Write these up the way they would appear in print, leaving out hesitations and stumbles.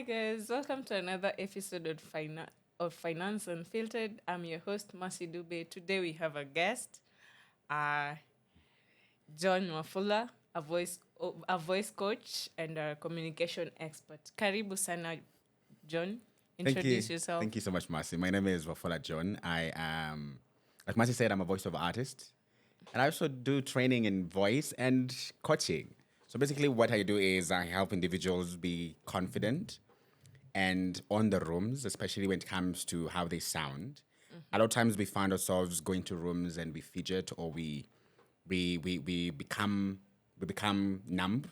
Hi guys, welcome to another episode of Finance Unfiltered. I'm your host Mercy Dube. Today we have a guest, uh, John Wafula, a voice coach and a communication expert. Karibu sana, John. Thank you. Introduce yourself. Thank you so much, Marcy. My name is Wafula John. I am, like Marcy said, I'm a voiceover artist. And I also do training in voice and coaching. So basically, what I do is I help individuals be confident and on the rooms, especially when it comes to how they sound. A lot of times we find ourselves going to rooms and we fidget or we become numb.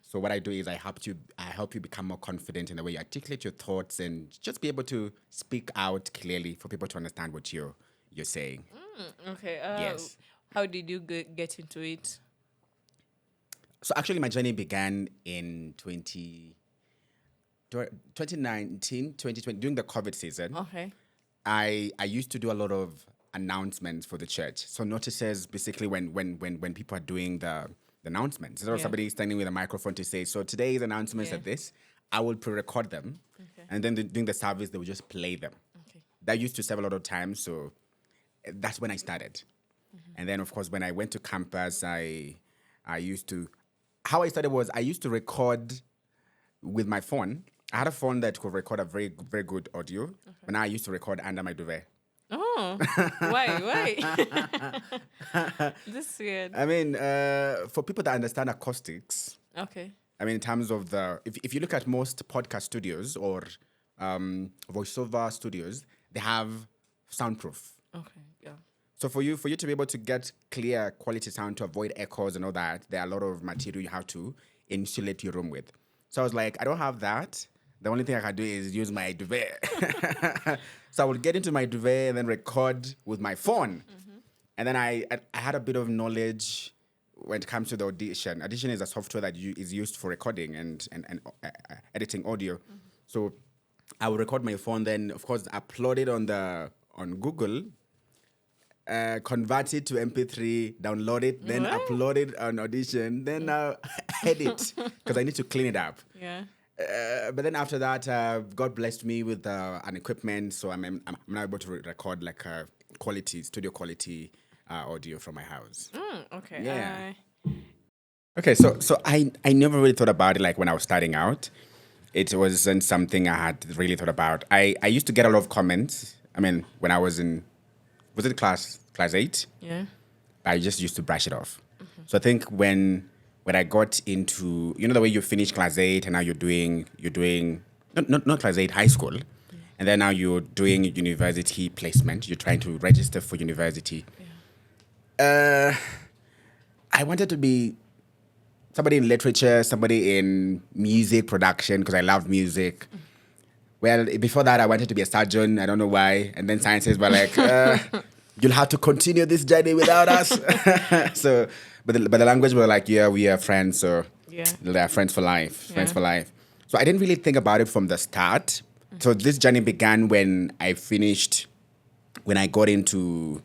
So what I do is I help you become more confident in the way you articulate your thoughts and just be able to speak out clearly for people to understand what you're saying. Okay. Yes. How did you get into it? So actually my journey began in 2019, 2020, during the COVID season. Okay. I used to do a lot of announcements for the church. So notices basically when people are doing the announcements. Instead of somebody standing with a microphone to say, so today's announcements are this, I will pre-record them. Okay. And then during the service, they will just play them. Okay. That used to serve a lot of times. So that's when I started. And then, of course, when I went to campus, how I started was I used to record with my phone. I had a phone that could record a very, very good audio. But now I used to record under my duvet. Oh, why? This is weird. I mean, for people that understand acoustics, Okay. I mean, in terms of if you look at most podcast studios or voiceover studios, they have soundproof. Okay. Yeah. So for you to be able to get clear quality sound to avoid echoes and all that, there are a lot of material you have to insulate your room with. So I was like, I don't have that. The only thing I can do is use my duvet. So I would get into my duvet and then record with my phone. And then I had a bit of knowledge when it comes to the Audition. Audition is a software that is used for recording and editing audio. So I would record my phone, then of course upload it on Google, convert it to MP3, download it, then upload it on Audition, then edit because I need to clean it up. Yeah. But then after that, God blessed me with an equipment, so I'm now able to record like studio quality audio from my house. Okay. Yeah. Okay, so I never really thought about it like when I was starting out. It wasn't something I had really thought about. I used to get a lot of comments. I mean, when I was it class 8? Yeah. I just used to brush it off. So I think when I got into, the way you finish class 8 and now you're doing not class 8, high school, and then now you're doing university placement. You're trying to register for university. I wanted to be somebody in literature, somebody in music production because I loved music. Well, before that, I wanted to be a surgeon. I don't know why. And then sciences were like, you'll have to continue this journey without us. So, but the language were like, yeah, we are friends. So they are friends for life. Friends for life. So I didn't really think about it from the start. So this journey began when I got into,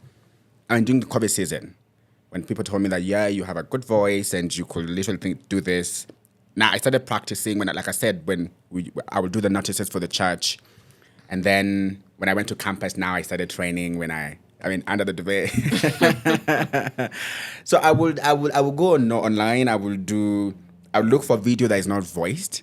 during the COVID season, when people told me that, yeah, you have a good voice and you could literally do this. Now I started practicing like I said, I would do the notices for the church. And then when I went to campus, now I started training under the duvet. So I would go online. I would look for video that is not voiced.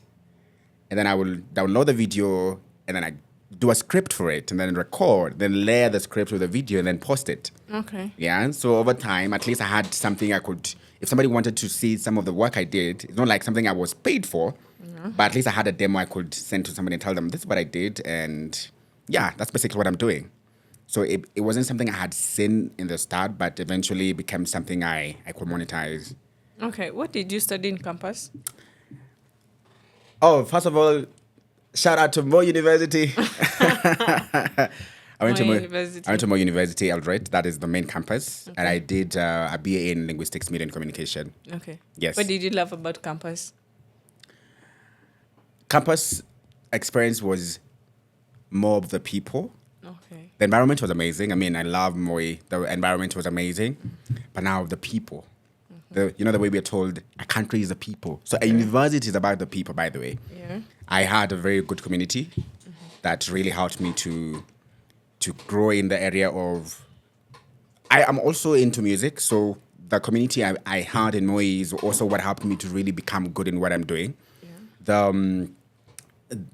And then I will download the video and then I do a script for it and then record, then layer the script with the video and then post it. Okay. Yeah. So over time, at least I had something I could, if somebody wanted to see some of the work I did, it's not like something I was paid for, but at least I had a demo I could send to somebody and tell them this is what I did. And yeah, that's basically what I'm doing. So it wasn't something I had seen in the start, but eventually it became something I could monetize. Okay. What did you study in campus? Oh, first of all, shout out to Mo University. I went to Mo University, Eldred. That is the main campus. And I did a BA in Linguistics, Media and Communication. Okay. Yes. What did you love about campus? Campus experience was more of the people. Okay. The environment was amazing. I mean, I love Moi. The environment was amazing. But now the people. The way we are told, a country is the people. So a university is about the people, by the way. Yeah. I had a very good community that really helped me to grow in the area of. I am also into music, so the community I had in Moi is also what helped me to really become good in what I'm doing. Yeah. The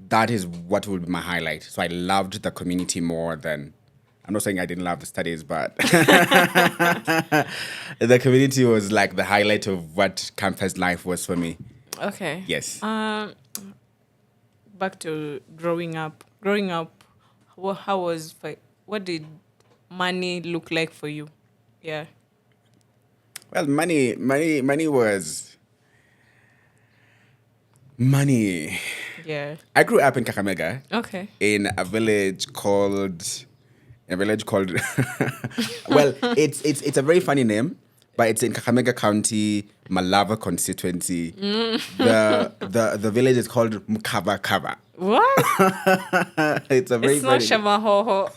that is what will be my highlight. So I loved the community more than. I'm not saying I didn't love the studies, but the community was like the highlight of what campus life was for me. Okay. Yes. Back to growing up. Growing up, how was what did money look like for you? Yeah. Well, money was money. Yeah. I grew up in Kakamega Okay. in a village called. Well, it's a very funny name, but it's in Kakamega County, Malava constituency. The village is called Mkava Kava. What? It's a very It's not funny. Shamahoho.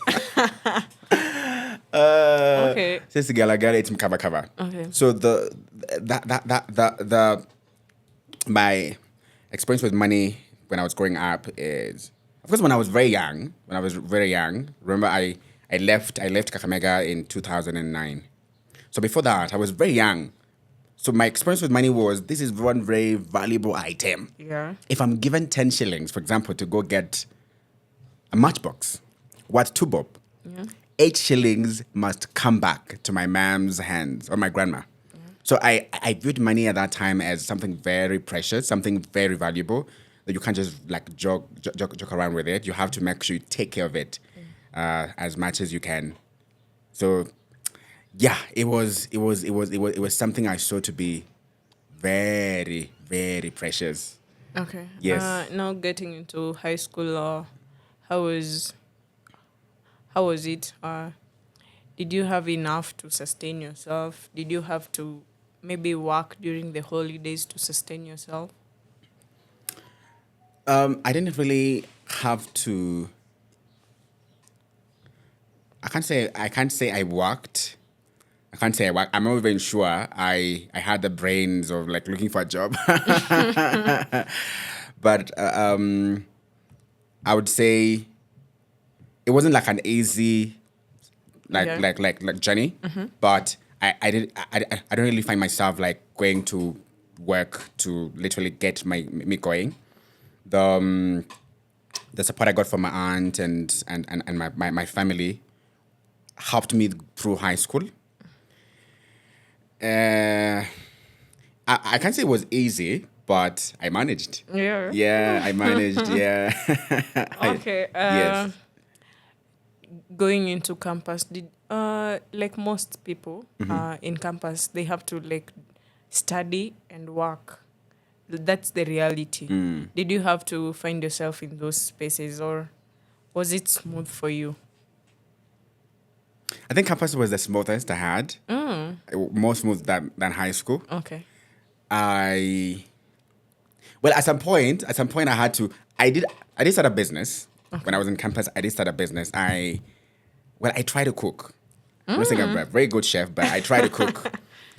Okay. Since Galagala, it's Mkava Kava. Okay. So the my experience with money when I was growing up is, of course, when I was very young. Remember I left Kakamega in 2009. So before that, I was very young. So my experience with money was, this is one very valuable item. Yeah. If I'm given 10 shillings, for example, to go get a matchbox, what 2 bob? Yeah. 8 shillings must come back to my mom's hands or my grandma. So I viewed money at that time as something very precious, something very valuable, that you can't just like joke around with it. You have to make sure you take care of it as much as you can. So yeah, it was something I saw to be very, very precious. Okay. Yes. Now getting into high school, how was it? Did you have enough to sustain yourself? Did you have to maybe work during the holidays to sustain yourself? I didn't really have to. I can't say I worked. I'm not even sure I had the brains of like looking for a job. But I would say it wasn't like an easy like journey. But I don't really find myself like going to work to literally get me going. The support I got from my aunt and my family helped me through high school. I can't say it was easy, but I managed. Yeah. Yeah, I managed. Yeah. Okay. Yes. Going into campus, did like most people in campus, they have to like study and work. That's the reality. Did you have to find yourself in those spaces, or was it smooth for you? I think campus was the smoothest I had. More smooth than high school. Okay. At some point I had to. I did start a business. When I was in campus, I did start a business. I try to cook. I'm not saying I'm a very good chef, but I try to cook.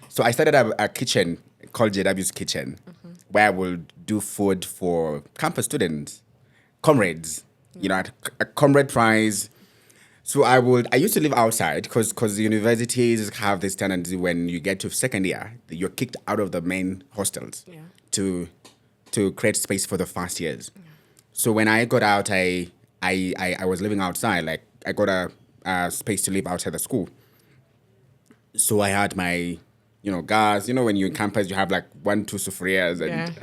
So I started a kitchen called JW's Kitchen, where I will do food for campus students, comrades. You know, at a comrade prize. So I used to live outside because the universities have this tendency when you get to second year, you're kicked out of the main hostels to create space for the first years. So when I got out, I was living outside. Like I got a space to live outside the school. So I had my, gas. When you're in campus, you have like 1, 2 sufurias and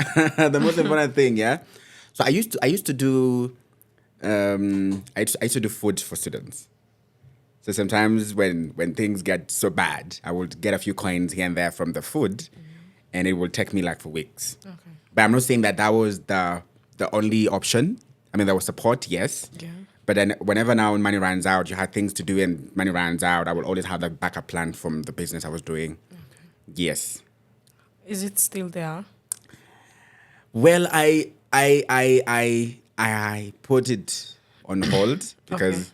the most important thing, yeah. So I used to do I used to do food for students. So sometimes when things get so bad, I would get a few coins here and there from the food, and it will take me like for weeks. Okay. But I'm not saying that was the only option. I mean, there was support, yes. Yeah. But then whenever now money runs out, you had things to do and money runs out, I will always have the backup plan from the business I was doing. Okay. Yes. Is it still there? Well, I put it on hold because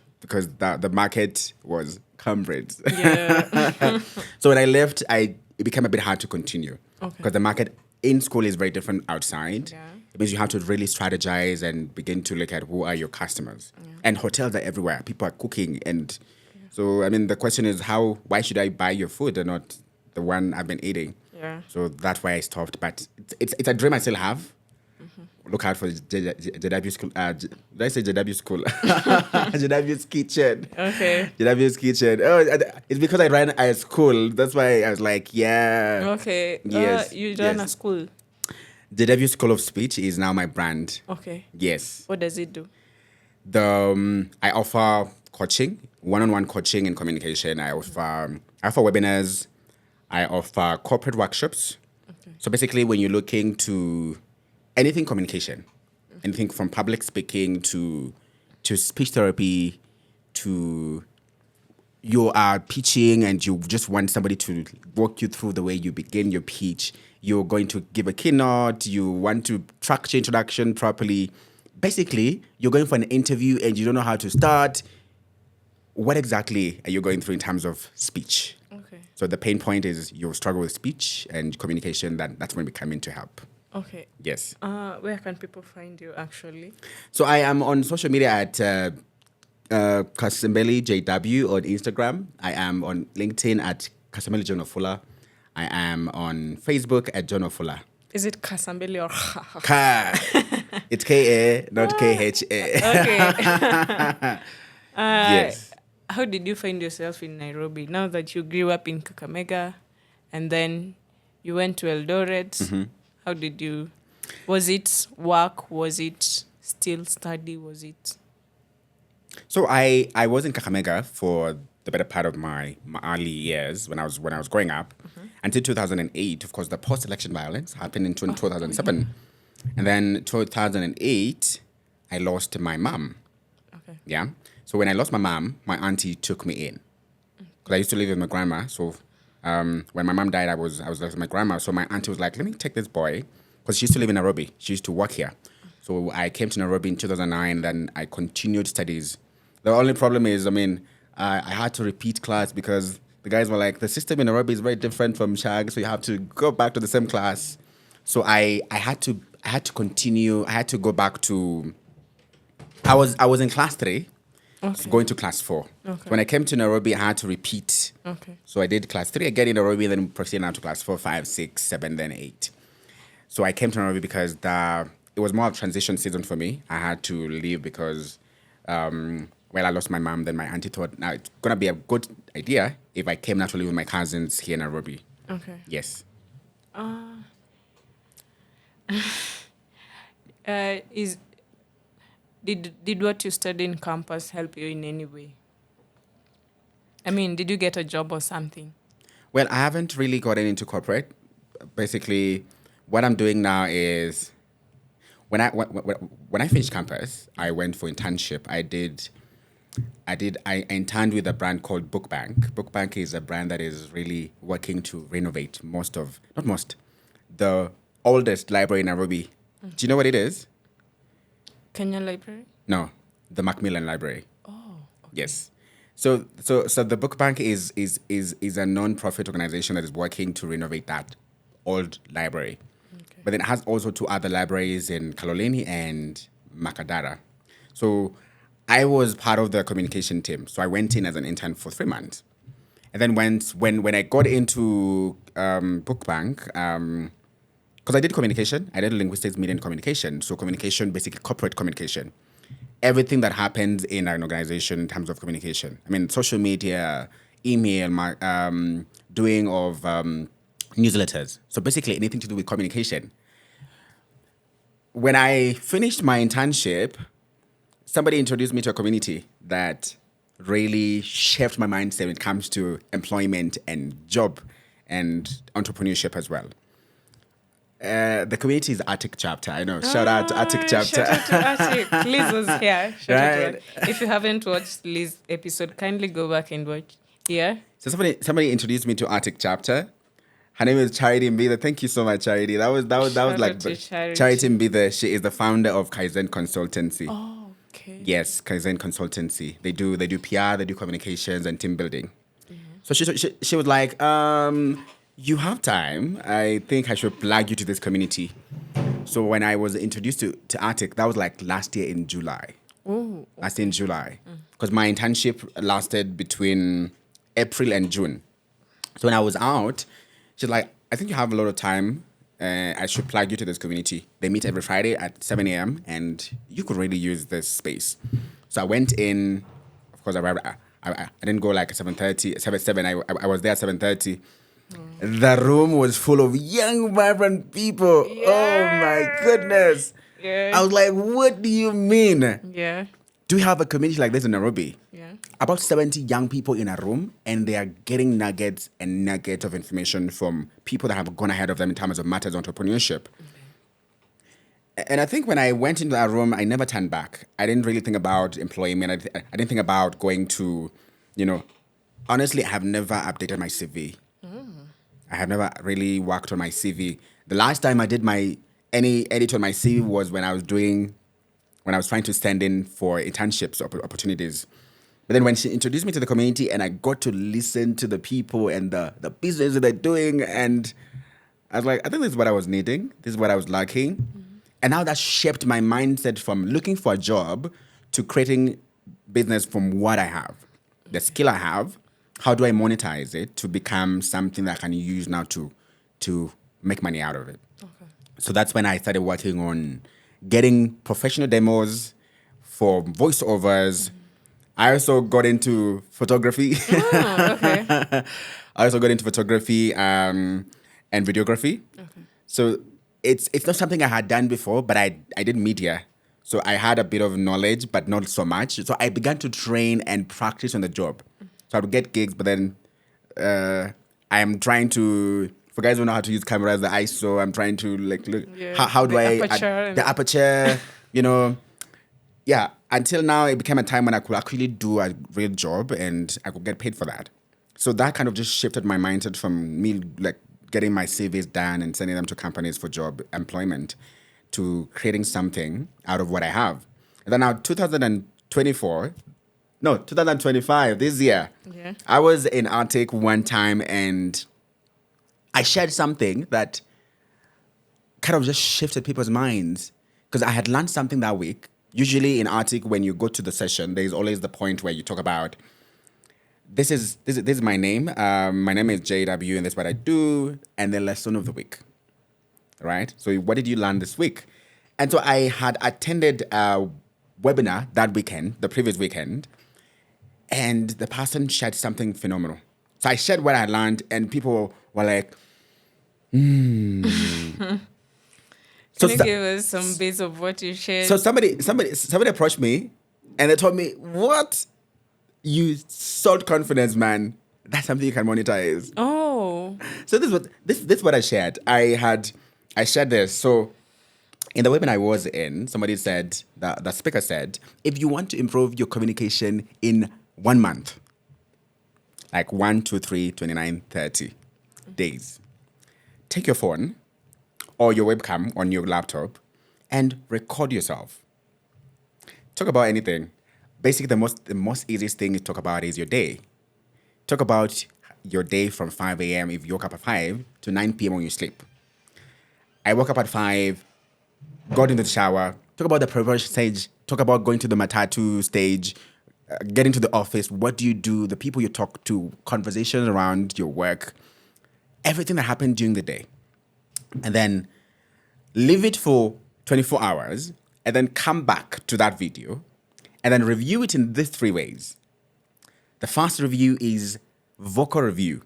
the market was comrades. Yeah. So when I left, it became a bit hard to continue because the market in school is very different outside. Yeah. It means you have to really strategize and begin to look at who are your customers. And hotels are everywhere. People are cooking. And so, I mean, the question is why should I buy your food and not the one I've been eating? Yeah. So that's why I stopped. But it's a dream I still have. Look out for JW School. Did I say JW School? JW's Kitchen. Okay. JW's Kitchen. Oh, it's because I ran a school. That's why I was like, yeah. Okay. Yes. You run yes. a school. JW School of Speech is now my brand. Okay. Yes. What does it do? I offer coaching, one-on-one coaching and communication. I offer webinars. I offer corporate workshops. Okay. So basically, when you're looking to anything communication, anything from public speaking to speech therapy, to you are pitching and you just want somebody to walk you through the way you begin your pitch. You're going to give a keynote. You want to structure introduction properly. Basically, you're going for an interview and you don't know how to start. What exactly are you going through in terms of speech? Okay. So the pain point is you struggle with speech and communication. That's when we come in to help. Okay. Yes. Where can people find you actually? So I am on social media at Kasembeli JW on Instagram. I am on LinkedIn at Kasembeli John Wafula. I am on Facebook at John Wafula. Is it Kasambeli or Ka. It's K-A, not K-H-A. Okay. Yes. How did you find yourself in Nairobi now that you grew up in Kakamega and then you went to Eldoret? How did you... Was it work? Was it still study? Was it... So I was in Kakamega for the better part of my early years when I was growing up until 2008. Of course, the post-election violence happened in 2007. And then 2008, I lost my mom. Okay. Yeah. So when I lost my mom, my auntie took me in. Because I used to live with my grandma. So when my mom died, I was left with my grandma. So my auntie was like, let me take this boy. Because she used to live in Nairobi. She used to work here. So I came to Nairobi in 2009. Then I continued studies. The only problem is, I had to repeat class because the guys were like, the system in Nairobi is very different from Shag. So you have to go back to the same class. So I had to continue. I had to go back to... I was in class 3. Okay. Going to class 4. Okay. When I came to Nairobi, I had to repeat. Okay. So I did class 3 again in Nairobi, then proceeded now to class 4, 5, 6, 7, then 8. So I came to Nairobi because it was more of a transition season for me. I had to leave because I lost my mom. Then my auntie thought, now it's going to be a good idea if I came now to live with my cousins here in Nairobi. Okay. Yes. Did what you studied in campus help you in any way? Did you get a job or something? Well, I haven't really gotten into corporate. Basically, what I'm doing now is when I finished campus, I went for internship. I interned with a brand called Bookbank. Bookbank is a brand that is really working to renovate the oldest library in Nairobi. Do you know what it is? Kenya Library? No, the Macmillan Library. Oh. Okay. Yes. So the Book Bank is a non-profit organization that is working to renovate that old library. Okay. But then it has also 2 other libraries in Kaloleni and Makadara. So I was part of the communication team. So I went in as an intern for 3 months. And then when I got into Book Bank, because I did communication, I did linguistics, media, and communication. So communication, basically corporate communication. Everything that happens in an organization in terms of communication. Social media, email, doing of newsletters. So basically anything to do with communication. When I finished my internship, somebody introduced me to a community that really shaped my mindset when it comes to employment and job and entrepreneurship as well. The community is Arctic Chapter. I know. Shout out to Arctic Chapter. Shout out to Arctic. Liz was here. Shout out to Right. her. If you haven't watched Liz's episode, kindly go back and watch. Yeah. So somebody introduced me to Arctic Chapter. Her name is Charity Mbida. Thank you so much, Charity. That was Shout like out to Charity. Charity Mbida. She is the founder of Kaizen Consultancy. Oh, okay. Yes, Kaizen Consultancy. They do PR, they do communications and team building. So she was like, you have time. I think I should plug you to this community. So when I was introduced to Arctic, that was like last year in July. Oh, Last year in July. Because my internship lasted between April and June. So when I was out, she's like, I think you have a lot of time. I should plug you to this community. They meet every Friday at 7 a.m. and you could really use this space. So I went in. Of course, I didn't go like at 7:30, 7. I was there at 7:30. The room was full of young, vibrant people. Oh my goodness. Yeah. I was like, what do you mean? Yeah. Do we have a community like this in Nairobi? Yeah. About 70 young people in a room, and they are getting nuggets and nuggets of information from people that have gone ahead of them in terms of matters of entrepreneurship. And I think when I went into that room, I never turned back. I didn't really think about employment. I didn't think about going to, honestly, I have never updated my CV. I have never really worked on my CV. The last time I did any edit on my CV was when I was trying to stand in for internships opportunities. But then when she introduced me to the community and I got to listen to the people and the business that they're doing, and I was like, I think this is what I was needing. This is what I was lacking. And now that shaped my mindset from looking for a job to creating business from what I have, the skill I have. How do I monetize it to become something that I can use now to make money out of it? Okay. So that's when I started working on getting professional demos for voiceovers. I also got into photography. Oh, okay. I also got into photography and videography. Okay. So it's not something I had done before, but I did media. So I had a bit of knowledge, but not so much. So I began to train and practice on the job. So I would get gigs, but then I am trying to, for guys who know how to use cameras, the ISO, I'm trying to look, how do the aperture, until now it became a time when I could actually do a real job and I could get paid for that. So that kind of just shifted my mindset from me like getting my CVs done and sending them to companies for job employment to creating something out of what I have. And then now 2025, this year, I was in Arctic one time and I shared something that kind of just shifted people's minds because I had learned something that week. Usually in Arctic, when you go to the session, there's always the point where you talk about, this is my name. My name is JW and this is what I do. And the lesson of the week, right? So what did you learn this week? And so I had attended a webinar that weekend, the previous weekend, and the person shared something phenomenal. So I shared what I learned, and people were like, Can you give us some bits of what you shared? So somebody approached me, and they told me, "What? You sold confidence, man. That's something you can monetize." Oh. So this is what I shared. I shared this. So in the webinar I was in, somebody said, the speaker said, if you want to improve your communication in 1 month, like 1, 2, 3, 29, 30 days, take your phone or your webcam on your laptop and record yourself. Talk about anything. Basically, the most easiest thing to talk about is your day. Talk about your day from 5 a.m. if you woke up at 5 to 9 p.m. when you sleep. I woke up at 5, got into the shower, talk about the preparation stage, talk about going to the matatu stage, getting to the office, what do you do, the people you talk to, conversations around your work, everything that happened during the day. And then leave it for 24 hours and then come back to that video and then review it in these 3 ways. The first review is vocal review.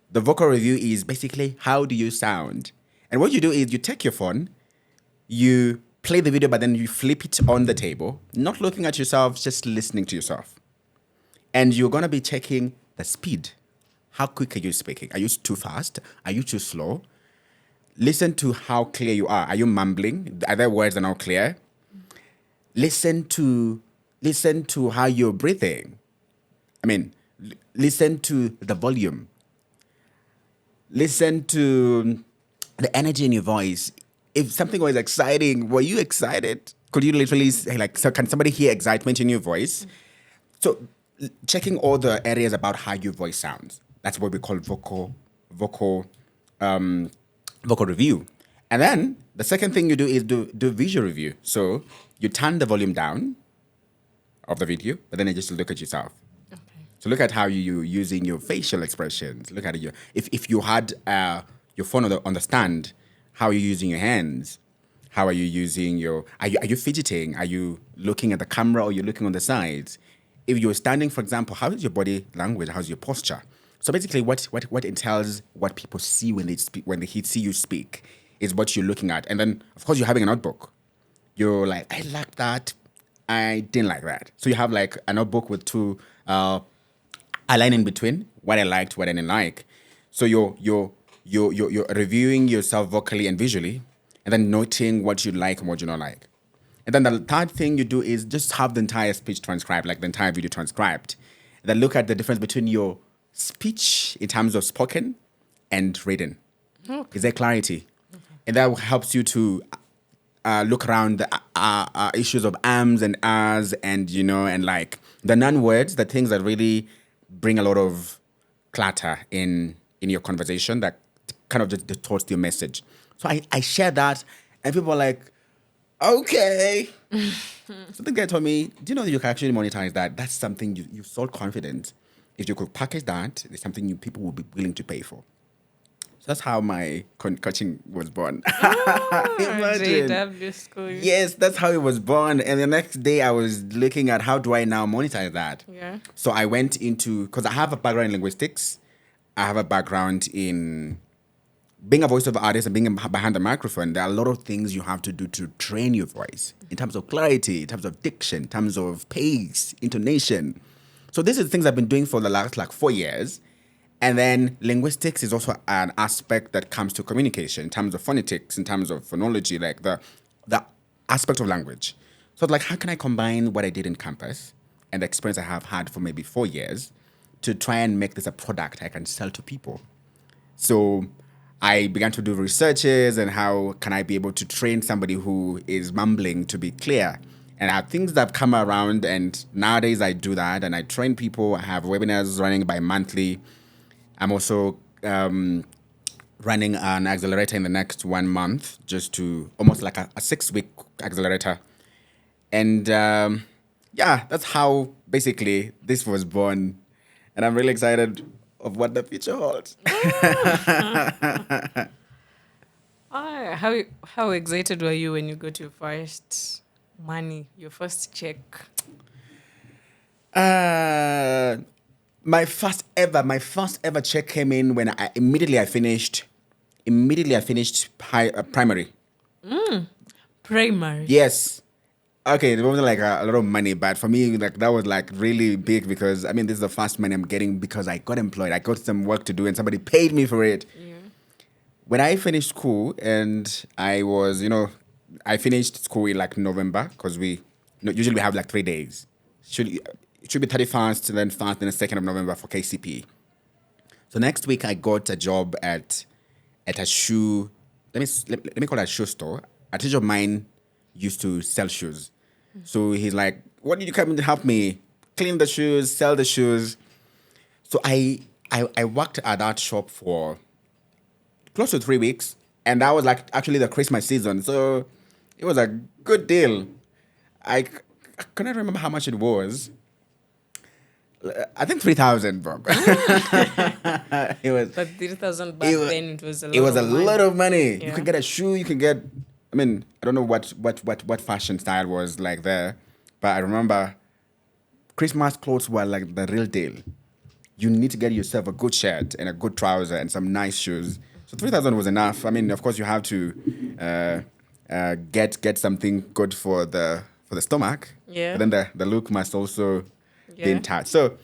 The vocal review is basically how do you sound? And what you do is you take your phone, you play the video, but then you flip it on the table, not looking at yourself, just listening to yourself. And you're going to be checking the speed. How quick are you speaking? Are you too fast? Are you too slow? Listen to how clear you are. Are you mumbling? Are there words that are not clear? Listen to how you're breathing. Listen to the volume. Listen to the energy in your voice. If something was exciting, were you excited? Could you literally say, so can somebody hear excitement in your voice? So checking all the areas about how your voice sounds. That's what we call vocal review. And then the second thing you do is do visual review. So you turn the volume down of the video, but then you just look at yourself. Okay. So look at how you using your facial expressions. Look at it. If you had your phone on the stand, how are you using your hands? How are you using your? Are you fidgeting? Are you looking at the camera or you're looking on the sides? If you're standing, for example, how is your body language? How's your posture? So basically, what entails what people see when they speak when they see you speak is what you're looking at, and then of course you're having a notebook. You're like, I like that. I didn't like that. So you have like a notebook with two a line in between what I liked, what I didn't like. So you're reviewing yourself vocally and visually, and then noting what you like and what you don't like. And then the third thing you do is just have the entire speech transcribed, like the entire video transcribed. And then look at the difference between your speech in terms of spoken and written. Okay. Is there clarity? And that helps you to look around the issues of ams and ahs and, and like the non-words, the things that really bring a lot of clutter in your conversation that kind of just distorts your message. So I share that and people are like, okay. So the guy told me, do you know that you can actually monetize that? That's something you're so confident. If you could package that, it's something people will be willing to pay for. So that's how my coaching was born. Imagine. JW school. Yes, that's how it was born. And the next day I was looking at how do I now monetize that? Yeah. So I went into, because I have a background in linguistics. I have a background in being a voiceover artist and being behind the microphone. There are a lot of things you have to do to train your voice in terms of clarity, in terms of diction, in terms of pace, intonation. So this is things I've been doing for the last 4 years. And then linguistics is also an aspect that comes to communication in terms of phonetics, in terms of phonology, like the aspect of language. So how can I combine what I did in campus and the experience I have had for maybe 4 years to try and make this a product I can sell to people? So I began to do researches and how can I be able to train somebody who is mumbling to be clear. And I have things that have come around, and nowadays I do that and I train people. I have webinars running bi-monthly. I'm also running an accelerator in the next 1 month, just to almost like a 6-week accelerator. And that's how basically this was born. And I'm really excited of what the future holds. How excited were you when you got your first money, your first check? My first ever check came in when I immediately finished primary. Primary. Yes. Okay, it wasn't like a lot of money, but for me, that was really big because this is the first money I'm getting because I got employed. I got some work to do and somebody paid me for it. Yeah. When I finished school and I was, I finished school in November because we usually we have 3 days. It should be 31st, then 1st, then the 2nd of November for KCP. So next week I got a job at a shoe. Let me call it a shoe store. A teacher of mine used to sell shoes. So he's like, "What did you come in to help me clean the shoes, sell the shoes?" So I worked at that shop for close to 3 weeks, and that was actually the Christmas season. So it was a good deal. I couldn't remember how much it was. I think 3,000, Bob. It was. But 3,000 back then, it was a lot. It was a of money. lot of money. Yeah. You could get a shoe. You can get. I don't know what fashion style was like there, but I remember Christmas clothes were like the real deal. You need to get yourself a good shirt and a good trouser and some nice shoes. So 3,000 was enough. Of course, you have to get something good for the stomach. Yeah. But then the look must also be intact. So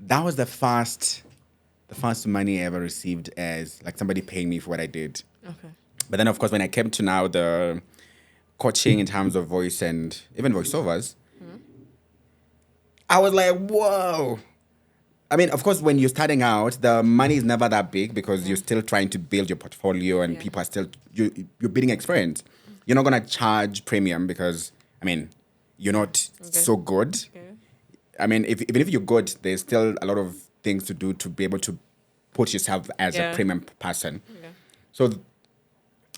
that was the first money I ever received as somebody paying me for what I did. Okay. But then, of course, when I came to now the coaching in terms of voice and even voiceovers, I was like, whoa. Of course, when you're starting out, the money is never that big because you're still trying to build your portfolio and people are still, you're building experience. You're not going to charge premium because, you're not so good. Okay. Even if you're good, there's still a lot of things to do to be able to put yourself as a premium person. Yeah. So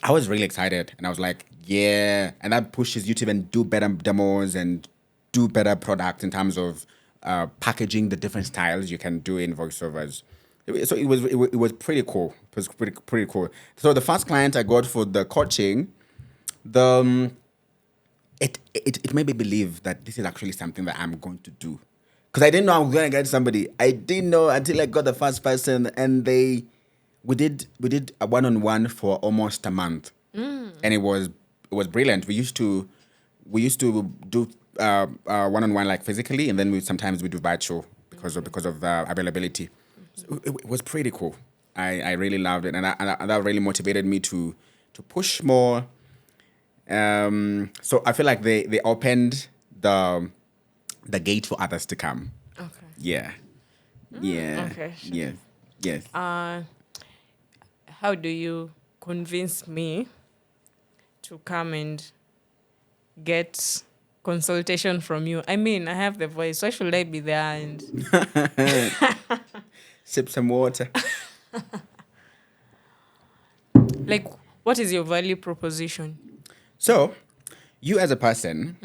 I was really excited, and I was like, yeah, and that pushes you to even do better demos and do better products in terms of packaging the different styles you can do in voiceovers. So it was pretty cool. It was pretty cool. So the first client I got for the coaching, the it made me believe that this is actually something that I'm going to do. Because I didn't know I was going to get somebody. I didn't know until I got the first person, and we did a one-on-one for almost a month, and it was brilliant. We used to do one-on-one like physically, and then sometimes we do virtual because of availability. So it was pretty cool. I really loved it, and that really motivated me to push more. So I feel like they opened the gate for others to come. Okay. Yeah. Yeah. Okay, sure. Yes. Yes. How do you convince me to come and get consultation from you? I mean, I have the voice. Why should I be there? And Sip some water. like, what is your value proposition? So, you as a person,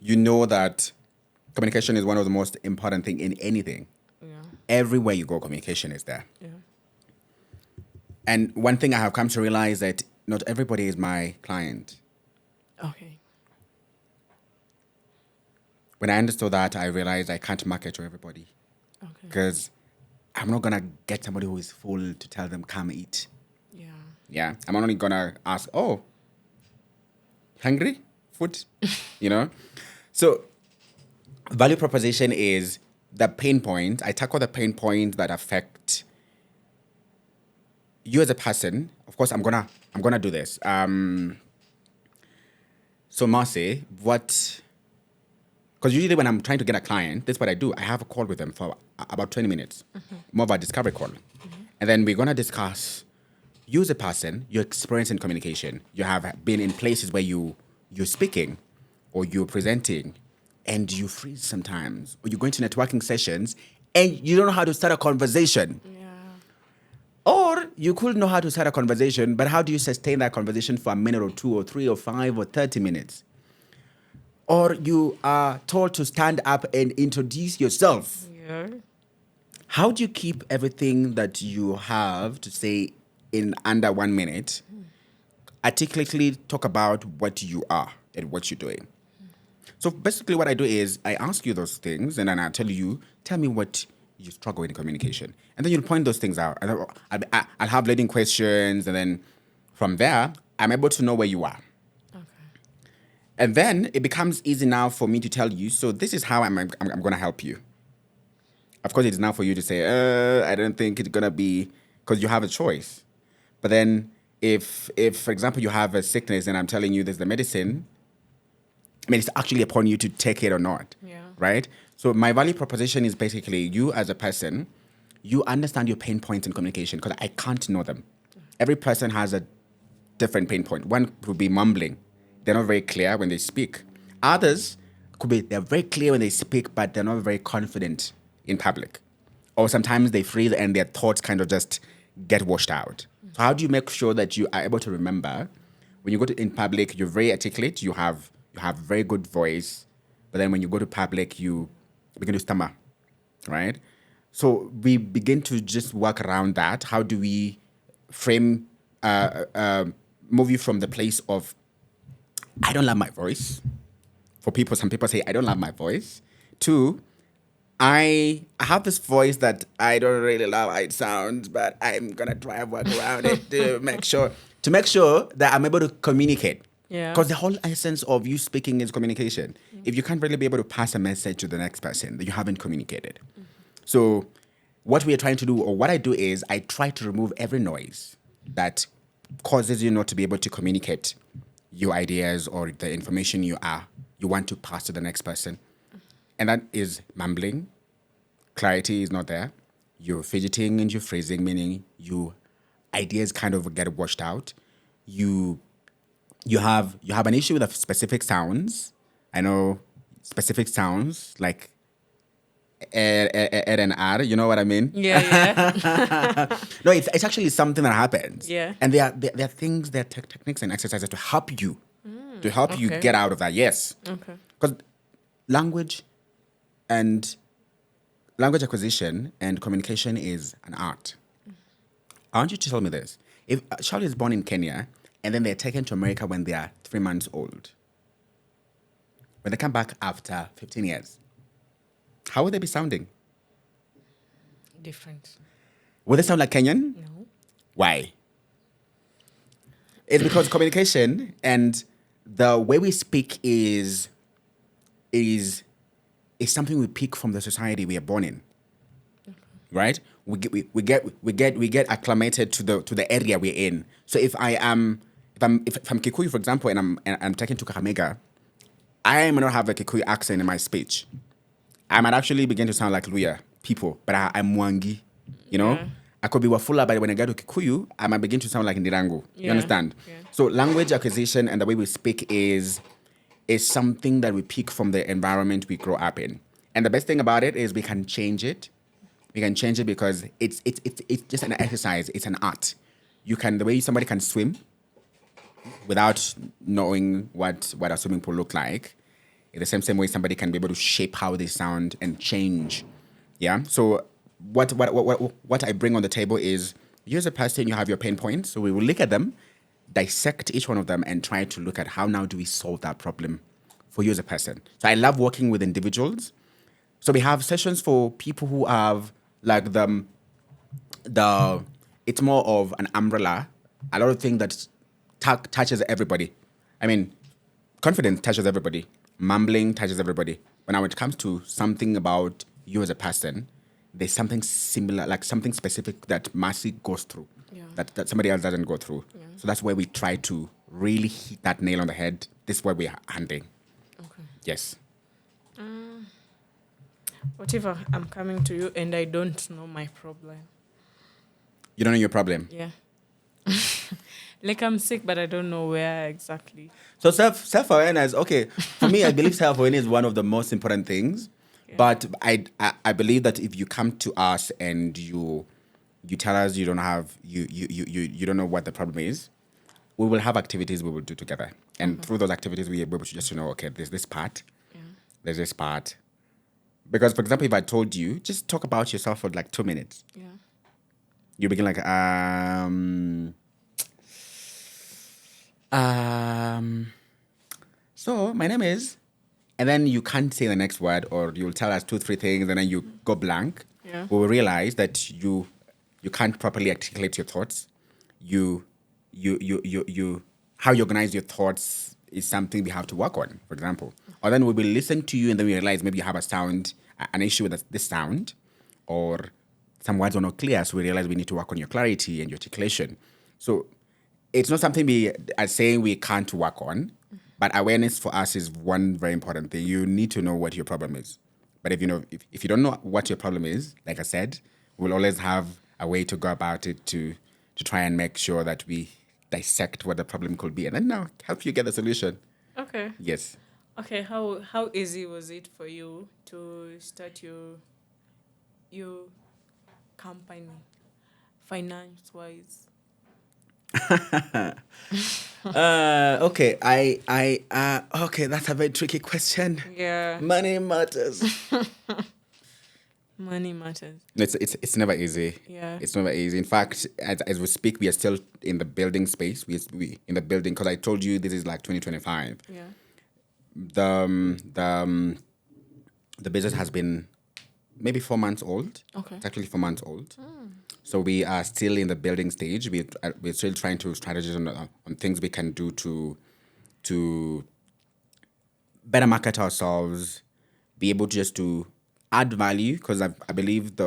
you know that communication is one of the most important thing in anything. Yeah. Everywhere you go, communication is there. Yeah. And one thing I have come to realize that not everybody is my client. Okay. When I understood that, I realized I can't market to everybody Okay. because I'm not gonna get somebody who is full to tell them come eat. Yeah. Yeah, I'm only gonna ask, oh, hungry? Food? You know? So value proposition is the pain point. I tackle the pain points that affect you as a person. Of course, I'm gonna do this. So Marcy, because usually when I'm trying to get a client, that's what I do. I have a call with them for about 20 minutes, more of a discovery call. And then we're gonna discuss you as a person, your experience in communication. You have been in places where you're speaking or you're presenting and you freeze sometimes, or you're going to networking sessions and you don't know how to start a conversation. Yeah. Or you could know how to start a conversation, but how do you sustain that conversation for a minute or two or 3 or 5 or 30 minutes? Or you are told to stand up and introduce yourself. Yeah. How do you keep everything that you have to say in under 1 minute? Articulately talk about what you are and what you're doing. So basically what I do is I ask you those things and then I tell me what you struggle in communication. And then you'll point those things out. And I'll have leading questions, and then from there, I'm able to know where you are. Okay. And then it becomes easy now for me to tell you, so this is how I'm going to help you. Of course, it's now for you to say, I don't think it's going to be, because you have a choice. But then if, for example, you have a sickness and I'm telling you there's the medicine, I mean, it's actually upon you to take it or not. Yeah. Right? So my value proposition is basically you as a person, you understand your pain points in communication because I can't know them. Every person has a different pain point. One would be mumbling. They're not very clear when they speak. Others could be they're very clear when they speak, but they're not very confident in public. Or sometimes they freeze and their thoughts kind of just get washed out. So how do you make sure that you are able to remember when you go to in public, you're very articulate, you have very good voice, but then when you go to public, you begin to stammer, right? So we begin to just work around that. How do we frame, move you from the place of, I don't love my voice. For people, some people say, I don't love my voice. To, I have this voice that I don't really love how it sounds, but I'm going to try and work around it to make sure that I'm able to communicate. Yeah. Because the whole essence of you speaking is communication. If you can't really be able to pass a message to the next person, then you haven't communicated. So what we are trying to do, or what I do is I try to remove every noise that causes you not to be able to communicate your ideas or the information you want to pass to the next person. And that is mumbling. Clarity is not there. You're fidgeting and you're phrasing, meaning your ideas kind of get washed out. You have an issue with the specific sounds. I know specific sounds like add an R. You know what I mean? Yeah, yeah. No, it's actually something that happens. Yeah. And there are things, there are techniques and exercises to help you, Okay. get out of that. Yes. Okay. Because language and language acquisition and communication is an art. I want you to tell me this. If a child is born in Kenya and then they're taken to America when they are 3 months old, when they come back after 15 years, how would they be sounding? Different. Would they sound like Kenyan? No. Why? It's because communication and the way we speak is something we pick from the society we are born in. Right? We get acclimated to the area we're in. So if I'm Kikuyu, for example, and I'm taken to Kakamega, I may not have a Kikuyu accent in my speech. I might actually begin to sound like Luya people, but I'm Mwangi. You know? Yeah. I could be Wafula, but when I get to Kikuyu, I might begin to sound like Ndirangu. You Yeah. understand? Yeah. So language acquisition and the way we speak is something that we pick from the environment we grow up in. And the best thing about it is we can change it. We can change it because it's just an exercise. It's an art. The way somebody can swim without knowing what a swimming pool look like, in the same way somebody can be able to shape how they sound and change. Yeah. So what I bring on the table is, you as a person, you have your pain points. So we will look at them, dissect each one of them, and try to look at how now do we solve that problem for you as a person. So I love working with individuals. So we have sessions for people who have like the it's more of an umbrella. A lot of things that touches everybody. I mean, confidence touches everybody. Mumbling touches everybody. But now when it comes to something about you as a person, there's something similar, like something specific that Mercy goes through, Yeah. that somebody else doesn't go through. Yeah. So that's where we try to really hit that nail on the head. This is where we're handling. Okay. Yes. What if I'm coming to you and I don't know my problem? You don't know your problem. Yeah. Like I'm sick, but I don't know where exactly. So self-awareness, okay. For me, I believe self-awareness is one of the most important things. Yeah. But I believe that if you come to us and you tell us you don't have you don't know what the problem is, we will have activities we will do together. And through those activities we are able to just know, okay, there's this part, Yeah. there's this part. Because for example, if I told you, just talk about yourself for like 2 minutes, Yeah. you begin like so my name is, and then you can't say the next word, or you'll tell us 2-3 things and then you go blank. Yeah. We will realize that you can't properly articulate your thoughts. You how you organize your thoughts is something we have to work on, for example. Or then we will listen to you and then we realize maybe you have an issue with this sound, or some words are not clear, so we realize we need to work on your clarity and your articulation. So it's not something we are saying we can't work on, but awareness for us is one very important thing. You need to know what your problem is. But if you don't know what your problem is, like I said, we'll always have a way to go about it to try and make sure that we dissect what the problem could be and then now help you get the solution. Okay. Yes. Okay. How easy was it for you to start your company, finance wise? Okay. Okay, that's a very tricky question. Yeah. Money matters. Money matters. It's never easy. Yeah. It's never easy. In fact, as we speak, we are still in the building space. We in the building, because I told you this is like 2025. Yeah. The business has been maybe 4 months old. Okay. It's actually 4 months old. So we are still in the building stage. We're still trying to strategize on things we can do to better market ourselves, be able just to add value, because I believe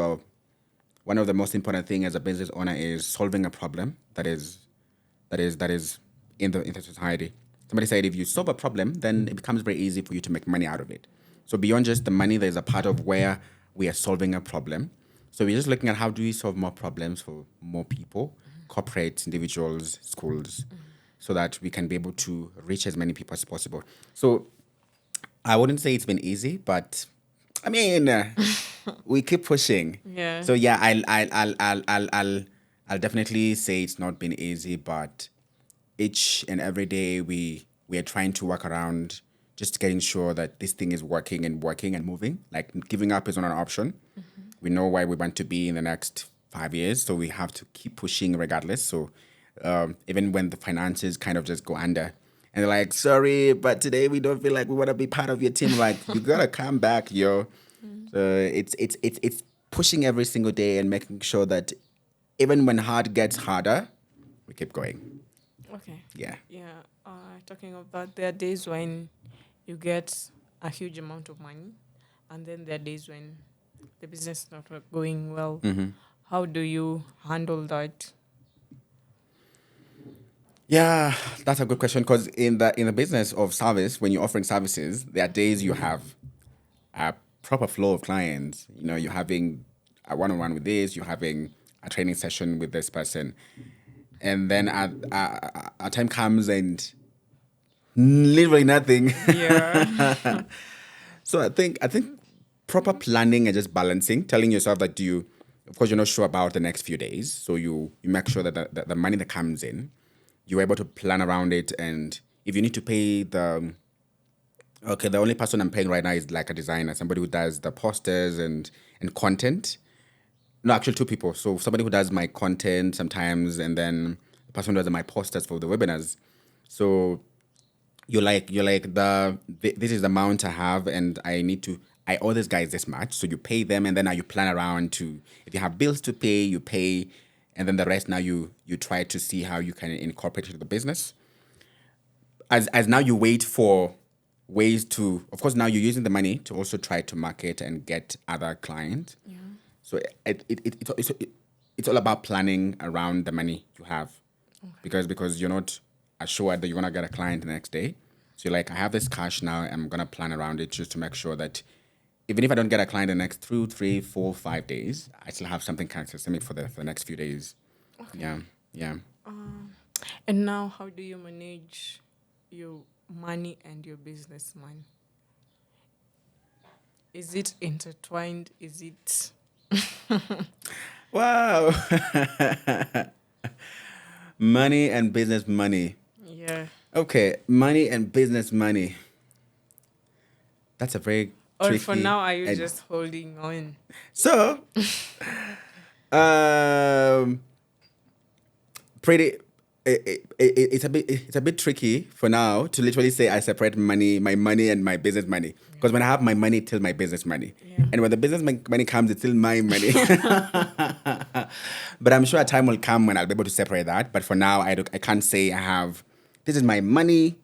one of the most important thing as a business owner is solving a problem that is in the society. Somebody said if you solve a problem, then it becomes very easy for you to make money out of it. So beyond just the money, there's a part of where we are solving a problem. So we're just looking at how do we solve more problems for more people, corporates, individuals, schools, so that we can be able to reach as many people as possible. So I wouldn't say it's been easy, but I mean, we keep pushing. Yeah. So yeah, I'll definitely say it's not been easy, but each and every day we are trying to work around just getting sure that this thing is working and moving. Like giving up is not an option. We know where we want to be in the next 5 years, so we have to keep pushing regardless. So even when the finances kind of just go under, and they're like, "Sorry, but today we don't feel like we want to be part of your team." Like, you gotta come back, yo. So it's pushing every single day and making sure that even when hard gets harder, we keep going. Okay. Yeah. Yeah. Talking of that, there are days when you get a huge amount of money, and then there are days when the business is not going well. How do you handle that? Yeah, that's a good question because in the business of service, when you're offering services, there are days you have a proper flow of clients. You know, you're having a one-on-one with this, you're having a training session with this person, and then a time comes and literally nothing. Yeah. So I think proper planning and just balancing, telling yourself that of course you're not sure about the next few days, so you make sure that the money that comes in, you're able to plan around it, and if you need to pay the only person I'm paying right now is like a designer, somebody who does the posters and content. No, actually two people. So somebody who does my content sometimes, and then the person who does my posters for the webinars. So you're like this is the amount I have, and I owe these guys this much. So you pay them, and then now you plan around to, if you have bills to pay, you pay, and then the rest now you try to see how you can incorporate it into the business. As now you wait for ways to, of course now you're using the money to also try to market and get other clients. Yeah. So it's all about planning around the money you have, because you're not assured that you're gonna get a client the next day. So you're like, I have this cash now. I'm gonna plan around it just to make sure that even if I don't get a client the next 2, 3, 4, 5 days, I still have something consistent for the next few days. Yeah, yeah. And now, how do you manage your money and your business money? Is it intertwined? Is it? Wow. Money and business money. Yeah. Okay, money and business money. That's a very Or tricky. for now, are you and- just holding on? So, pretty. It's a bit tricky for now to literally say I separate my money and my business money, because when I have my money, it's still my business money, and when the business money comes, it's still my money. But I'm sure a time will come when I'll be able to separate that. But for now, I can't say I have, this is my money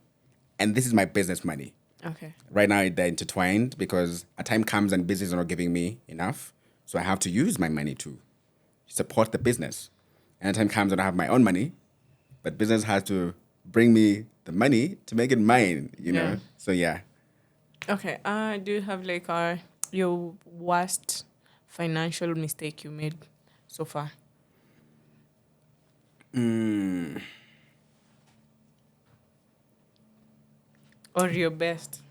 and this is my business money. Okay. Right now they're intertwined, because a time comes and business is not giving me enough, so I have to use my money to support the business. And a time comes when I have my own money, but business has to bring me the money to make it mine, you Yeah. know? So yeah. Okay. Do you have like your worst financial mistake you made so far? Or your best?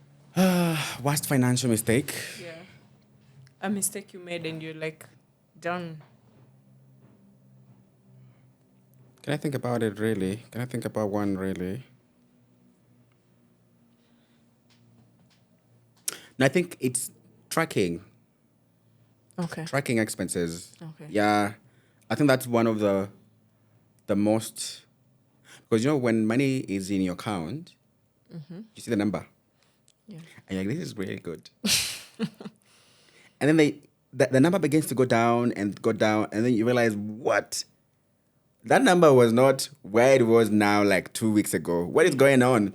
Worst financial mistake? Yeah. A mistake you made and you're like, done. Can I think about it really? Can I think about one really? No, I think it's tracking Okay. expenses. Okay. Yeah, I think that's one of the most, because when money is in your account, you see the number, Yeah. and you're like, this is really good. And then the number begins to go down, and then you realize, what? That number was not where it was now, like 2 weeks ago. What is going on?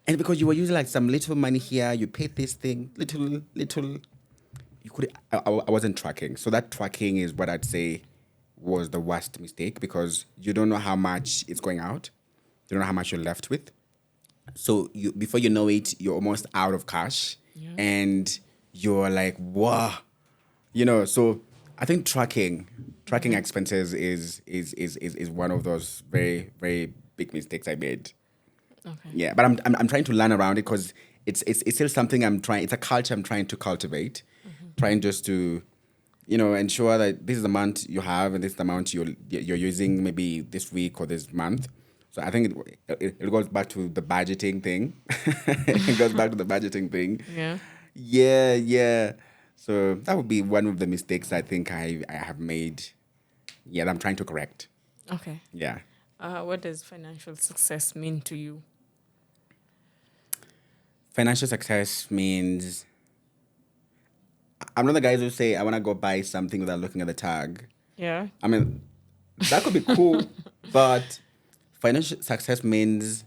And because you were using like some little money here, you paid this thing, little. You could. I wasn't tracking. So that tracking is what I'd say was the worst mistake, because you don't know how much is going out. You don't know how much you're left with. So before you know it, you're almost out of cash, and you're like, wow, So I think tracking expenses is one of those very, very big mistakes I made. Okay. Yeah, but I'm trying to learn around it, because it's still something I'm trying. It's a culture I'm trying to cultivate, trying just to ensure that this is the amount you have and this is the amount you're using maybe this week or this month. So I think it goes back to the budgeting thing. It goes back to the budgeting thing. Yeah. Yeah, yeah. So that would be one of the mistakes I think I have made. Yeah, that I'm trying to correct. Okay. Yeah. What does financial success mean to you? Financial success means I'm not the guys who say I want to go buy something without looking at the tag. Yeah. I mean, that could be cool, but financial success means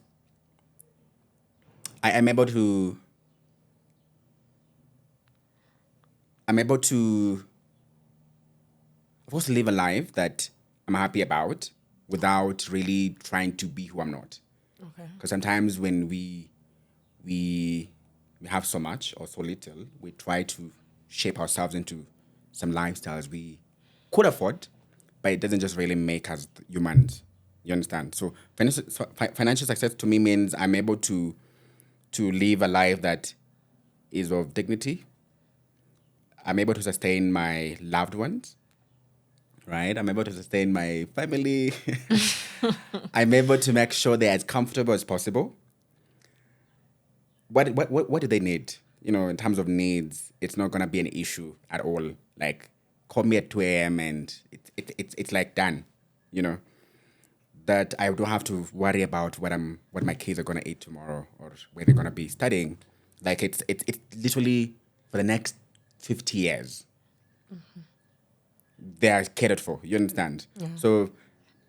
I am able to. I'm able to, of course, live a life that I'm happy about without really trying to be who I'm not. Okay. Because sometimes when we have so much or so little, we try to shape ourselves into some lifestyles we could afford, but it doesn't just really make us humans. You understand? So financial success to me means I'm able to live a life that is of dignity. I'm able to sustain my loved ones, right? I'm able to sustain my family. I'm able to make sure they're as comfortable as possible. What do they need? In terms of needs, it's not gonna be an issue at all. Like, call me at 2 a.m. and it's like done. That I don't have to worry about what my kids are gonna eat tomorrow or where they're gonna be studying. Like it's literally for the next 50 years. They are catered for. You understand? Yeah. So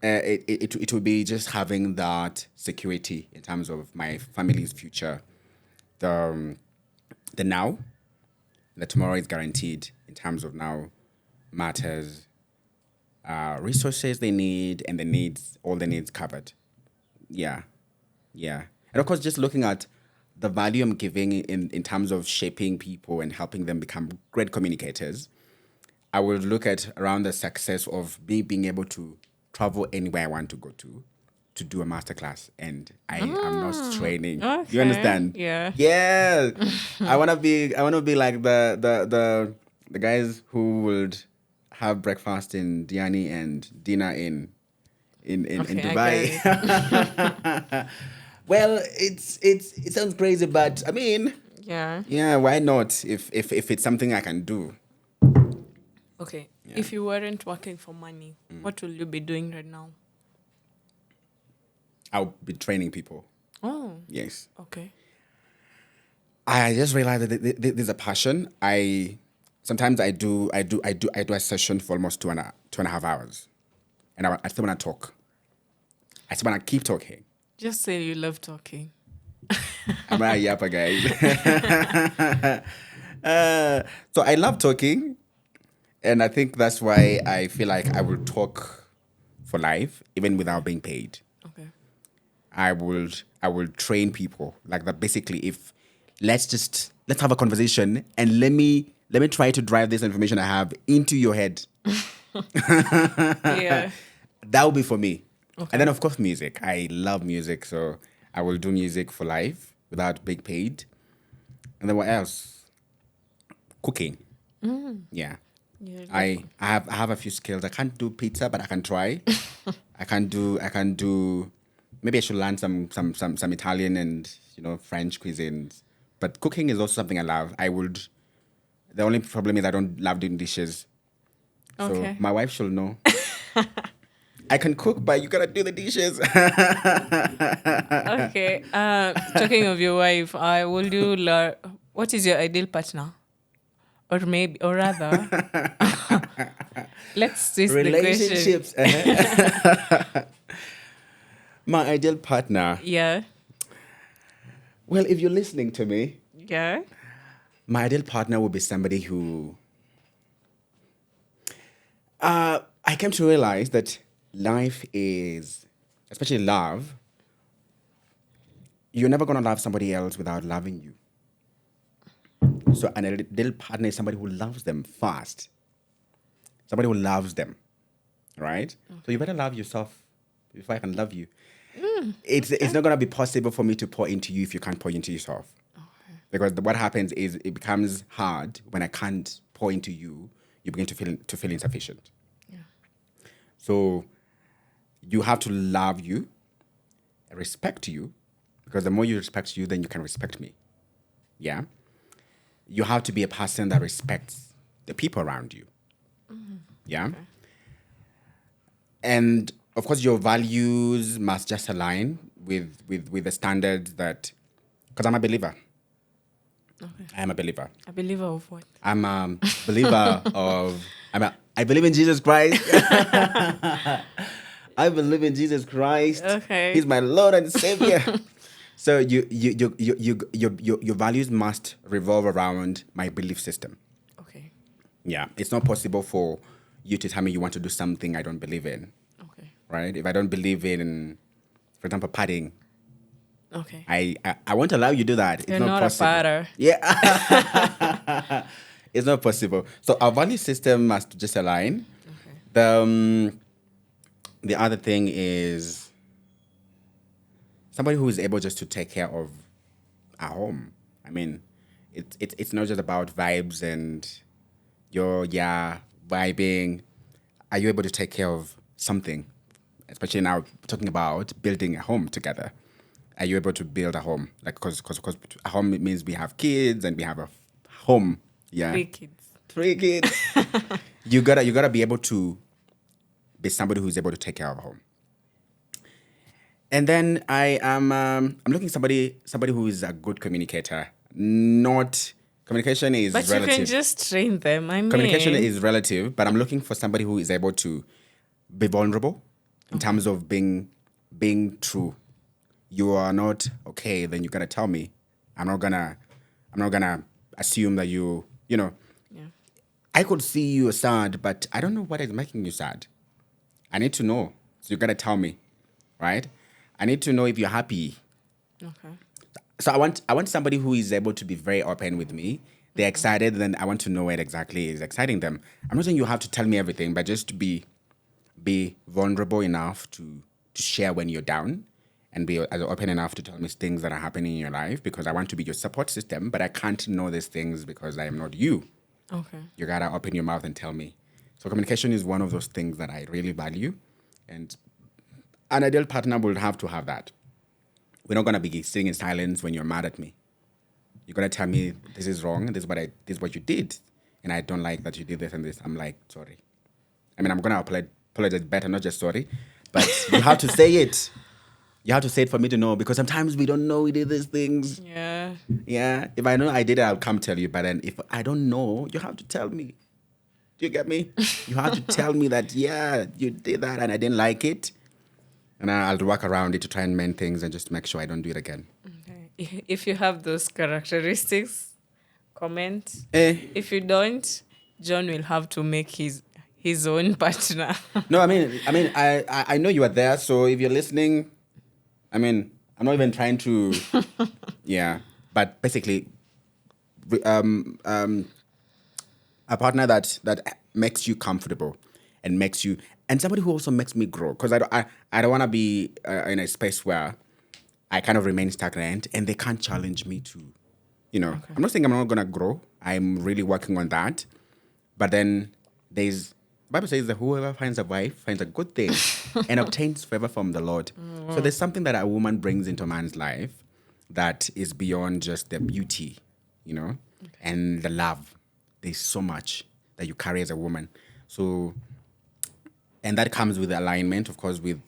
it will be just having that security in terms of my family's future. The now, the tomorrow is guaranteed in terms of now matters, resources they need, and all the needs covered. Yeah, yeah. And of course, just looking at the value I'm giving in terms of shaping people and helping them become great communicators, I would look at around the success of me being able to travel anywhere I want to go to do a masterclass, and I am not training. Okay. You understand? Yeah. Yeah. I wanna be like the guys who would have breakfast in Diani and dinner in Okay, Dubai. I get it. Well, it sounds crazy, but I mean, Yeah. yeah, why not? If it's something I can do. Okay. If you weren't working for money, what will you be doing right now? I'll be training people. Oh. Yes. Okay. I just realized that there's a passion. Sometimes I do a session for almost 2.5 hours, and I still want to talk. I still want to keep talking. Just say you love talking. I'm a yapper, guys. So I love talking, and I think that's why I feel like I will talk for life, even without being paid. Okay. I will train people like that. Basically, if let's have a conversation and let me try to drive this information I have into your head. Yeah. That will be for me. Okay. And then of course music. I love music, so I will do music for life without being paid. And then what else? Cooking. Yeah. Yeah. I have a few skills. I can't do pizza, but I can try. I can do. Maybe I should learn some Italian and French cuisines. But cooking is also something I love. The only problem is I don't love doing dishes. So Okay. my wife should know. I can cook, but you gotta do the dishes. Okay. Talking of your wife, will you learn what is your ideal partner? Or rather, let's twist the question. Relationships. My ideal partner. Yeah. Well, if you're listening to me, Yeah. my ideal partner would be somebody who. I came to realize that life is, especially love, you're never going to love somebody else without loving you. So an ideal partner is somebody who loves them first. Somebody who loves them, right? So you better love yourself before I can love you. It's not going to be possible for me to pour into you if you can't pour into yourself. Okay. Because what happens is it becomes hard when I can't pour into you. you begin to feel insufficient. Yeah. So you have to love you, respect you, because the more you respect you, then you can respect me. Yeah. You have to be a person that respects the people around you. Yeah. Okay. And of course, your values must just align with the standards that, because I'm a believer. Okay. I am a believer. A believer of what? I'm a believer of, I believe in Jesus Christ. I believe in Jesus Christ. Okay. He's my Lord and Savior. So your values must revolve around my belief system. Okay. Yeah. It's not possible for you to tell me you want to do something I don't believe in. Okay. Right? If I don't believe in, for example, padding, Okay. I won't allow you to do that. It's You're not not possible. a padder. Yeah. It's not possible. So our value system must just align. Okay. The other thing is somebody who is able just to take care of a home. I mean, it's not just about vibes and your vibing. Are you able to take care of something? Especially now talking about building a home together. Are you able to build a home? Like, because a home means we have kids and we have a home. Yeah. 3 kids. 3 kids. you gotta be able to be somebody who's able to take care of a home. And then I'm looking somebody who is a good communicator. Not communication is But relative. you can just train them. I mean, Communication is relative, but I'm looking for somebody who is able to be vulnerable in terms of being true. You are not okay, then you gotta tell me. I'm not gonna assume that you know. Yeah. I could see you sad, but I don't know what is making you sad. I need to know. So you gotta tell me, right? I need to know if you're happy. Okay. So I want somebody who is able to be very open with me. They're excited, then I want to know what exactly is exciting them. I'm not saying you have to tell me everything, but just to be vulnerable enough to share when you're down and be as open enough to tell me things that are happening in your life, because I want to be your support system, but I can't know these things because I am not you. Okay. You gotta open your mouth and tell me. So communication is one of those things that I really value, and an ideal partner will have to have that. We're not gonna be sitting in silence when you're mad at me. You're gonna tell me this is wrong, this is what you did, and I don't like that you did this and this. I'm like, sorry. I mean, I'm gonna apologize better, not just sorry, but you have to say it. You have to say it for me to know, because sometimes we don't know we did these things. Yeah. Yeah. If I know I did it, I'll come tell you. But then if I don't know, you have to tell me. Do you get me? You have to tell me that, yeah, you did that and I didn't like it. And I'll work around it to try and mend things and just make sure I don't do it again. Okay. If you have those characteristics, comment. Eh. If you don't, John will have to make his own partner. No, I know you are there. So if you're listening, I'm not even trying to, yeah. But basically, a partner that makes you comfortable and somebody who also makes me grow. Because I don't want to be in a space where I kind of remain stagnant and they can't challenge me to, I'm not saying I'm not going to grow. I'm really working on that. But then the Bible says that whoever finds a wife finds a good thing and obtains favor from the Lord. So there's something that a woman brings into a man's life that is beyond just the beauty, and the love. There's so much that you carry as a woman. So, and that comes with alignment, of course, with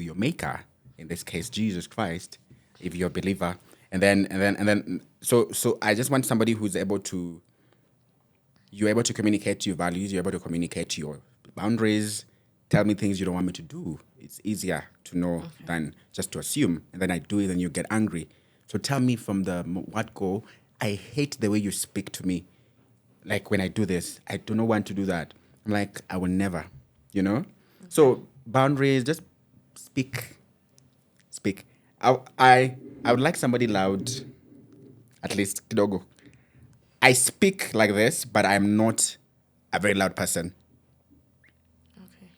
your maker, in this case, Jesus Christ, if you're a believer. So I just want somebody who's you're able to communicate your values, you're able to communicate your boundaries, tell me things you don't want me to do. It's easier to know than just to assume. And then I do it and you get angry. So tell me from the what go, I hate the way you speak to me. Like when I do this, I do not want to do that. I'm like, I will never, So boundaries, just speak. I would like somebody loud, at least kidogo. I speak like this, but I'm not a very loud person. Okay.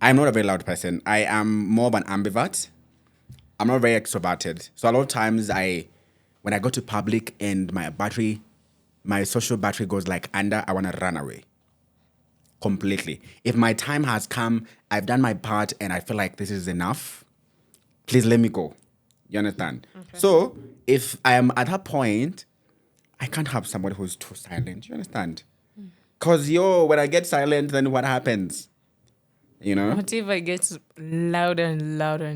I'm not a very loud person. I am more of an ambivert. I'm not very extroverted. So a lot of times when I go to public and my social battery goes like under, I want to run away. completely. If my time has come, I've done my part, and I feel like this is enough, please let me go. You understand? Okay. So if I am at that point, I can't have somebody who's too silent. You understand? Because when I get silent, then what happens? You know? What if I get louder and louder?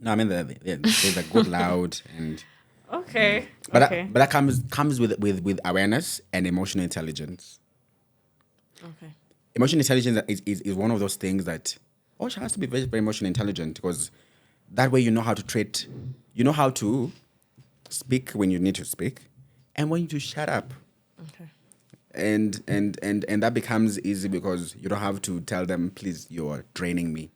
No, I mean, there's a good loud and... Okay. But Okay. that comes with awareness and emotional intelligence. Okay. Emotional intelligence is one of those things that she has to be very, very emotionally intelligent, because that way you know how to treat, you know how to speak when you need to speak and when to shut up. Okay. And that becomes easy because you don't have to tell them, please, you're draining me.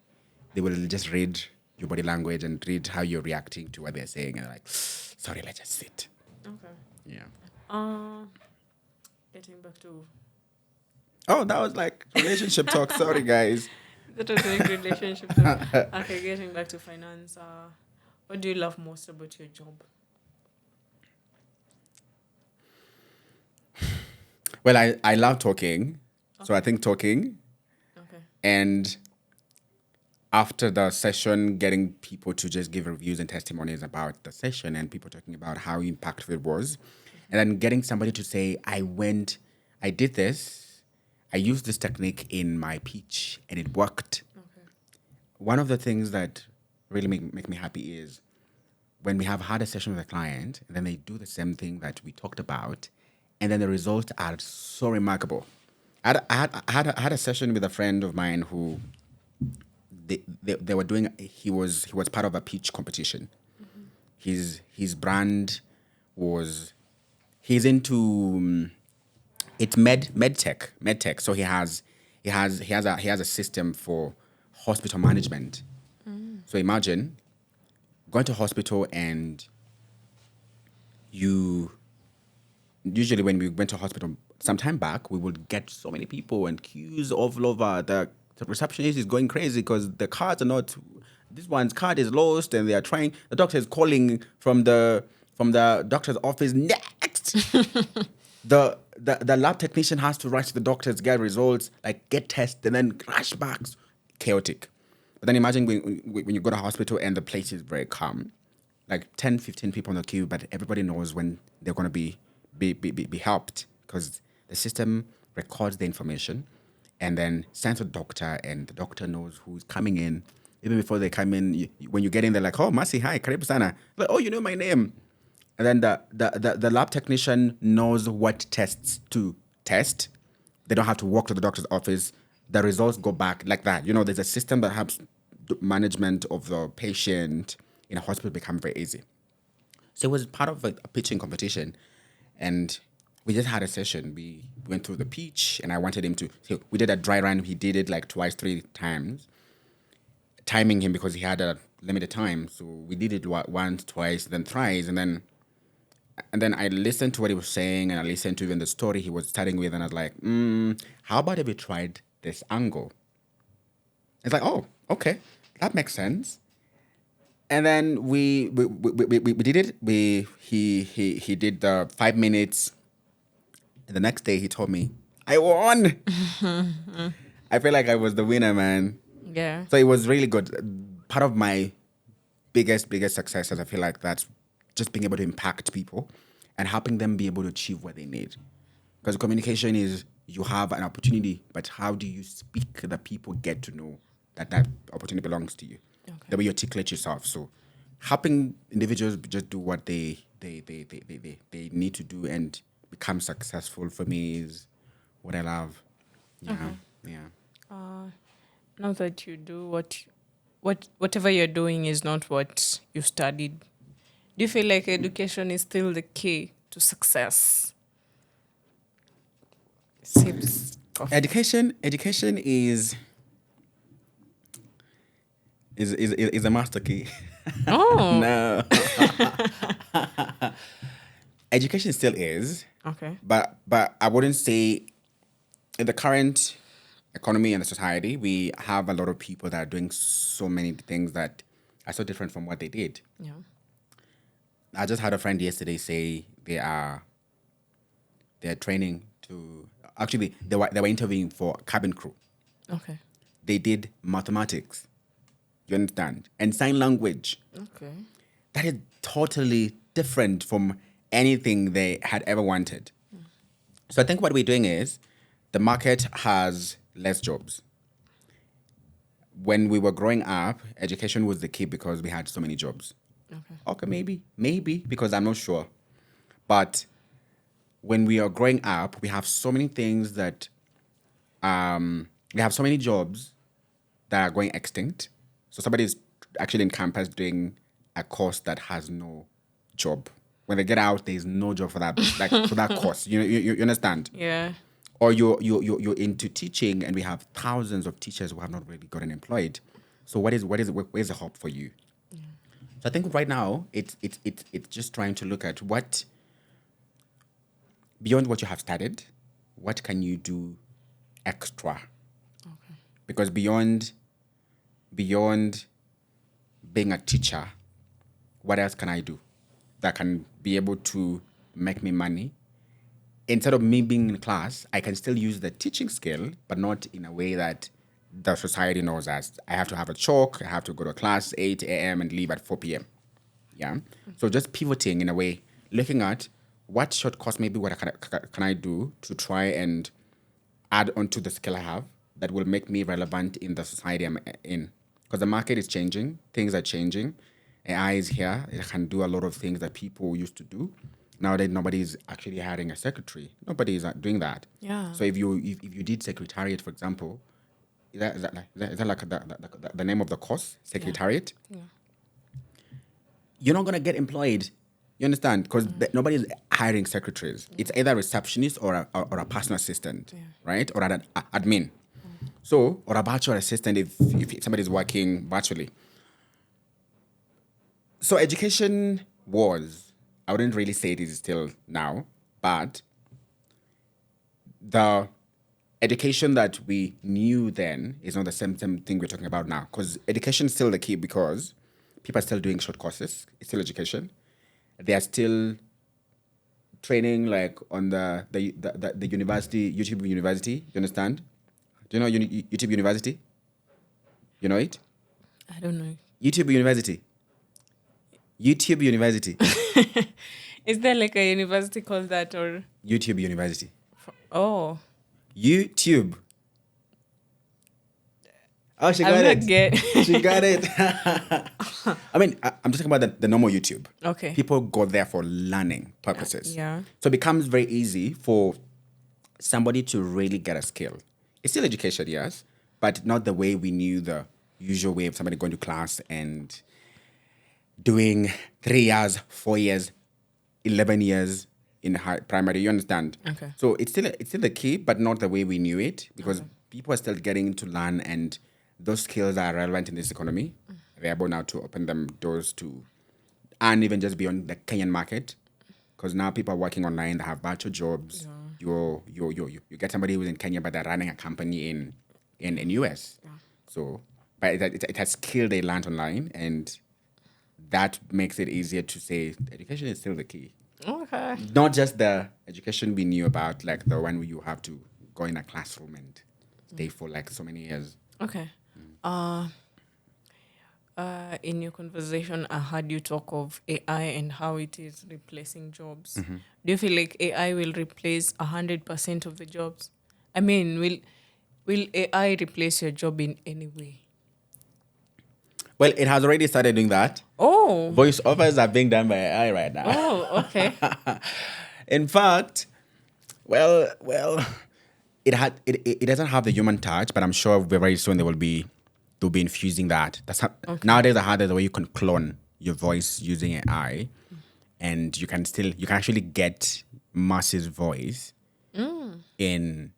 They will just read your body language and read how you're reacting to what they're saying, and they're like, sorry, let's just sit. Okay. Yeah. Getting back to Oh, that was like relationship talk. Sorry, guys. that was like relationship. Okay, getting back to finance. What do you love most about your job? Well, I love talking. So I think talking, Okay. and after the session, getting people to just give reviews and testimonies about the session, and people talking about how impactful it was. And then getting somebody to say, I did this, I used this technique in my pitch and it worked. Okay. One of the things that really make me happy is when we have had a session with a client, and then they do the same thing that we talked about, and then the results are so remarkable. I had a session with a friend of mine who they were doing. He was part of a pitch competition. His brand was, he's into it's med tech. So he has a system for hospital management. So imagine going to hospital, and usually when we went to hospital some time back, we would get so many people and queues all over. The receptionist is going crazy because the cards are not, this one's card is lost, and the doctor is calling from the doctor's office, next. The lab technician has to rush to the doctors, get results, like get tests, and then rush back. Chaotic. But then imagine when you go to hospital and the place is very calm, like 10, 15 people on the queue, but everybody knows when they're going to be helped, because the system records the information and then sends to the doctor, and the doctor knows who's coming in. Even before they come in, when you get in, they're like, oh, Masi, hi, karibu sana. Like, oh, you know my name. And then the lab technician knows what tests to test. They don't have to walk to the doctor's office. The results go back like that. There's a system that helps the management of the patient in a hospital become very easy. So it was part of a pitching competition. And we just had a session. We went through the pitch, and I wanted him to. So we did a dry run. He did it like twice, 3 times, timing him because he had a limited time. So we did it once, twice, then thrice, and then I listened to what he was saying, and I listened to even the story he was starting with, and I was like, how about if we tried this angle? It's like, oh, okay, that makes sense. And then we did it. He did the 5 minutes. And the next day he told me, I won. I feel like I was the winner, man. Yeah. So it was really good. Part of my biggest successes, I feel like that's just being able to impact people and helping them be able to achieve what they need. Because communication is, you have an opportunity, but how do you speak that people get to know that opportunity belongs to you? Okay. The way you articulate yourself. So helping individuals just do what they need to do and become successful, for me, is what I love. Yeah. Okay. Yeah. Now that you do whatever you're doing is not what you studied, do you feel like education is still the key to success? Sips coffee. Education is a master key. Oh. No. Education still is, Okay. but I wouldn't say, in the current economy and the society, we have a lot of people that are doing so many things that are so different from what they did. Yeah. I just had a friend yesterday say they're training Actually, they were interviewing for cabin crew. Okay. They did mathematics. You understand? And sign language. Okay. That is totally different from anything they had ever wanted. So I think what we're doing is the market has less jobs. When we were growing up, education was the key because we had so many jobs. Okay, maybe, because I'm not sure. But when we are growing up, we have so many things that, we have so many jobs that are going extinct. So somebody's actually in campus doing a course that has no job. When they get out, there's no job for that, like for that course. You understand? Yeah. Or you're into teaching, and we have thousands of teachers who have not really gotten employed. So where's the hope for you? So I think right now it's just trying to look at what, beyond what you have studied, what can you do extra? Okay. Because beyond being a teacher, what else can I do that can be able to make me money? Instead of me being in class, I can still use the teaching skill, but not in a way that the society knows as. I have to have a chalk, I have to go to class 8 a.m. and leave at 4 p.m. Yeah. So just pivoting in a way, looking at what short course, maybe what can I do to try and add onto the skill I have that will make me relevant in the society I'm in. Because the market is changing, things are changing. AI is here, it can do a lot of things that people used to do. Nowadays, nobody's actually hiring a secretary. Nobody is doing that. Yeah. So if you did secretariat, for example, is that like the name of the course, secretariat? Yeah. You're not gonna get employed. You understand? Because nobody's hiring secretaries. It's either a receptionist or a personal assistant, right? Or an admin. So, or a virtual assistant if somebody's working virtually. So education was, I wouldn't really say it is still now, but the education that we knew then is not the same thing we're talking about now. Because education is still the key because people are still doing short courses. It's still education. They are still training like on the university, YouTube University. You understand? Do you know YouTube University? You know it? I don't know. YouTube University. YouTube University. Is there like a university called that or? YouTube University. Oh. YouTube. Oh, she I'm got not it. get- She got it. I mean, I'm just talking about the normal YouTube. Okay. People go there for learning purposes. Yeah. So it becomes very easy for somebody to really get a skill. It's still education, yes, but not the way we knew the usual way of somebody going to class and doing 3 years, 4 years, 11 years in primary. You understand? Okay. So it's still the key, but not the way we knew it, because people are still getting to learn, and those skills are relevant in this economy. They're able now to open them doors to, and even just beyond the Kenyan market, because now people are working online. They have virtual jobs. You get somebody who's in Kenya, but they're running a company in US. Yeah. So, but it has skill they learned online, and that makes it easier to say education is still the key. Okay. Not just the education we knew about, like the one where you have to go in a classroom and stay for like so many years. Okay. In your conversation, I heard you talk of AI and how it is replacing jobs. Do you feel like AI will replace 100% of the jobs? I mean, will AI replace your job in any way? Well, it has already started doing that. Oh. Voiceovers are being done by AI right now. Oh, okay. In fact, well, it doesn't have the human touch, but I'm sure very soon they'll be infusing that. Nowadays I heard there's a way you can clone your voice using AI, and you can actually get Marcy's voice in.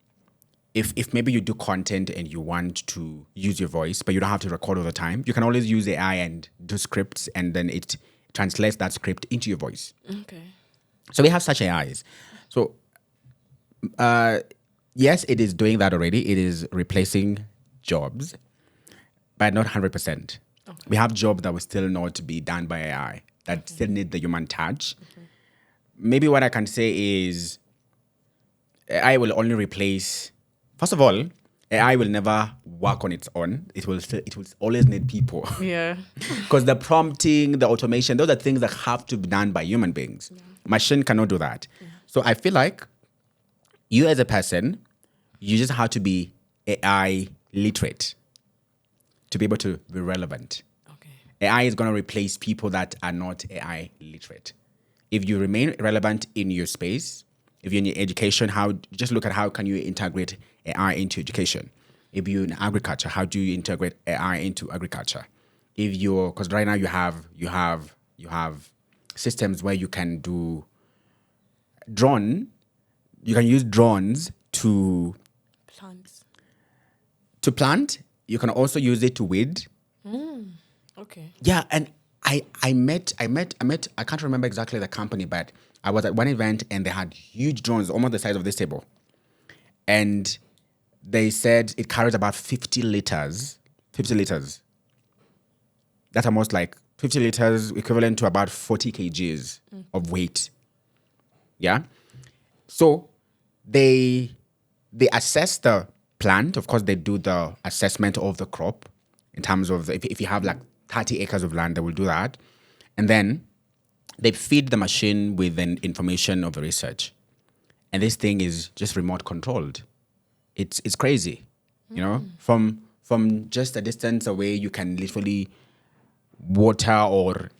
If maybe you do content and you want to use your voice, but you don't have to record all the time, you can always use AI and do scripts, and then it translates that script into your voice. Okay. So we have such AIs. So, yes, it is doing that already. It is replacing jobs, but not 100%. Okay. We have jobs that will still not be done by AI, that still need the human touch. Okay. Maybe what I can say is, AI will only replace. First of all, AI will never work on its own. It will always need people. Yeah. Because the prompting, the automation, those are things that have to be done by human beings. Machine cannot do that. So I feel like you as a person, you just have to be AI literate to be able to be relevant. Okay. AI is going to replace people that are not AI literate. If you remain relevant in your space, if you're in your education, just look at how can you integrate AI into education. If you're in agriculture, how do you integrate AI into agriculture? If you're, because right now you have systems where you can do you can use drones to Plants. plant. You can also use it to weed. Okay. Yeah, and I met I can't remember exactly the company, but I was at one event and they had huge drones almost the size of this table. And they said it carries about 50 liters. 50 liters. That's almost like 50 liters equivalent to about 40 kgs of weight. Yeah. So they assess the plant. Of course, they do the assessment of the crop in terms of if you have like 30 acres of land, they will do that. And then they feed the machine with an information of the research. And this thing is just remote controlled. It's crazy. You know, from just a distance away, you can literally water or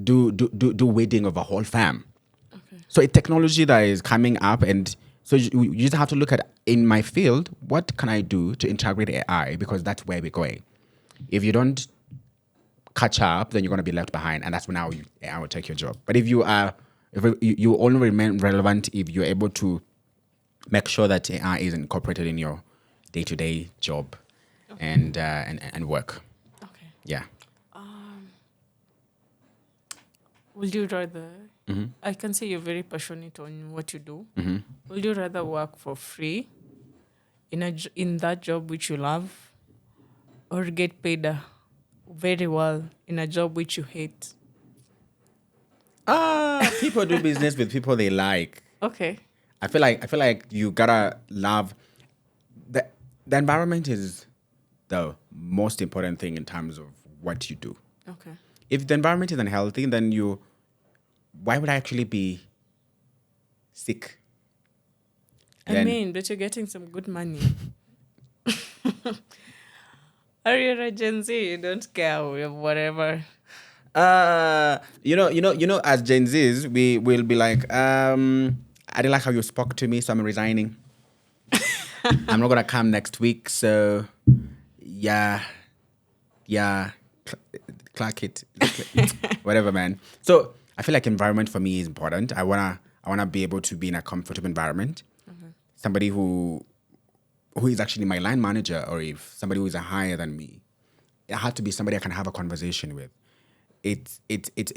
do weeding of a whole farm. Okay. So it's technology that is coming up, and so you just have to look at, in my field, what can I do to integrate AI, because that's where we're going. If you don't catch up, then you're going to be left behind, and that's when AI will take your job. But if you only remain relevant if you're able to make sure that AI is incorporated in your day-to-day job and work. Okay. Yeah. Would you rather? I can say you're very passionate on what you do. Would you rather work for free in that job which you love, or get paid very well in a job which you hate? People do business with people they like. Okay. I feel like you gotta love the environment is the most important thing in terms of what you do. Okay. If the environment is unhealthy, then why would I actually be sick? I mean, but you're getting some good money. Are you a Gen Z? You don't care whatever. You know, as Gen Zs, we will be like, I didn't like how you spoke to me, so I'm resigning. I'm not gonna come next week, so yeah, clack it, whatever, man. So I feel like environment for me is important. I wanna be able to be in a comfortable environment. Somebody who is actually my line manager, or if somebody who is higher than me, it had to be somebody I can have a conversation with. It's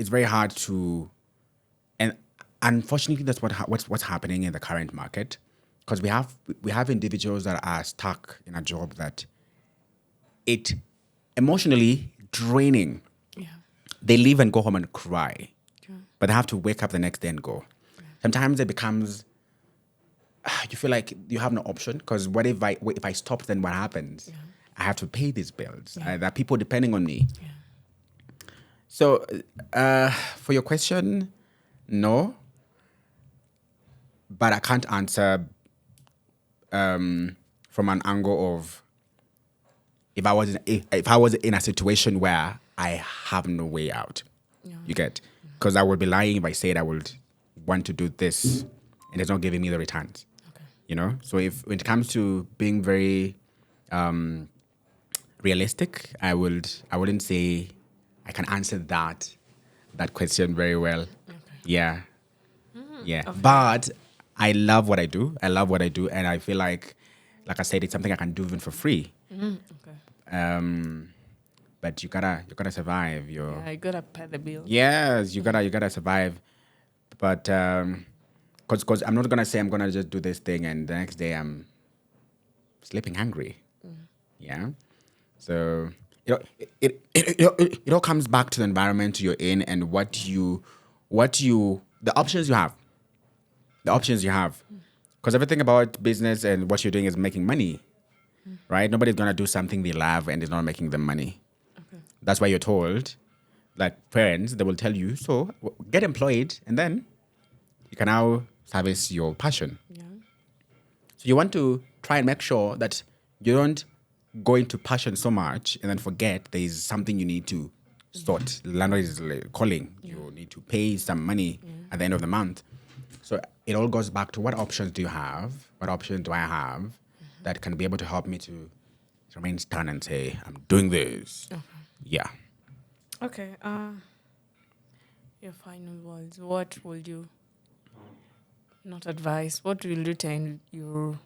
very hard to, and unfortunately, that's what's happening in the current market, because we have individuals that are stuck in a job that it emotionally draining. Yeah. They leave and go home and cry, Yeah. but they have to wake up the next day and go. Sometimes it becomes, you feel like you have no option, because what if I stop, then what happens? I have to pay these bills. There are people depending on me. Yeah. So, for your question, no. But I can't answer from an angle of if I was in a situation where I have no way out. Yeah. You get? Because I would be lying if I said I would want to do this and it's not giving me the returns. Okay. You know? So when it comes to being very realistic, I wouldn't say I can answer that question very well. Okay. Yeah. Yeah. Okay. But I love what I do. And I feel like I said, it's something I can do even for free. Okay. But you gotta survive. Yeah, you gotta pay the bill. Yes, you gotta survive. But cause I'm not gonna say I'm gonna just do this thing and the next day I'm sleeping hungry. Yeah. So it all comes back to the environment you're in and the options you have. the options you have. Because everything about business and what you're doing is making money, right? Nobody's going to do something they love and is not making them money. Okay. That's why you're told, like parents, they will tell you, so get employed and then you can now service your passion. Yeah. So you want to try and make sure that you don't go into passion so much and then forget there is something you need to sort. The landlord is like calling. You need to pay some money at the end of the month. So it all goes back to what options do you have? What options do I have that can be able to help me to remain stern and say, I'm doing this. Okay. Yeah. Okay. Your final words. What will you not advise? What will you tell your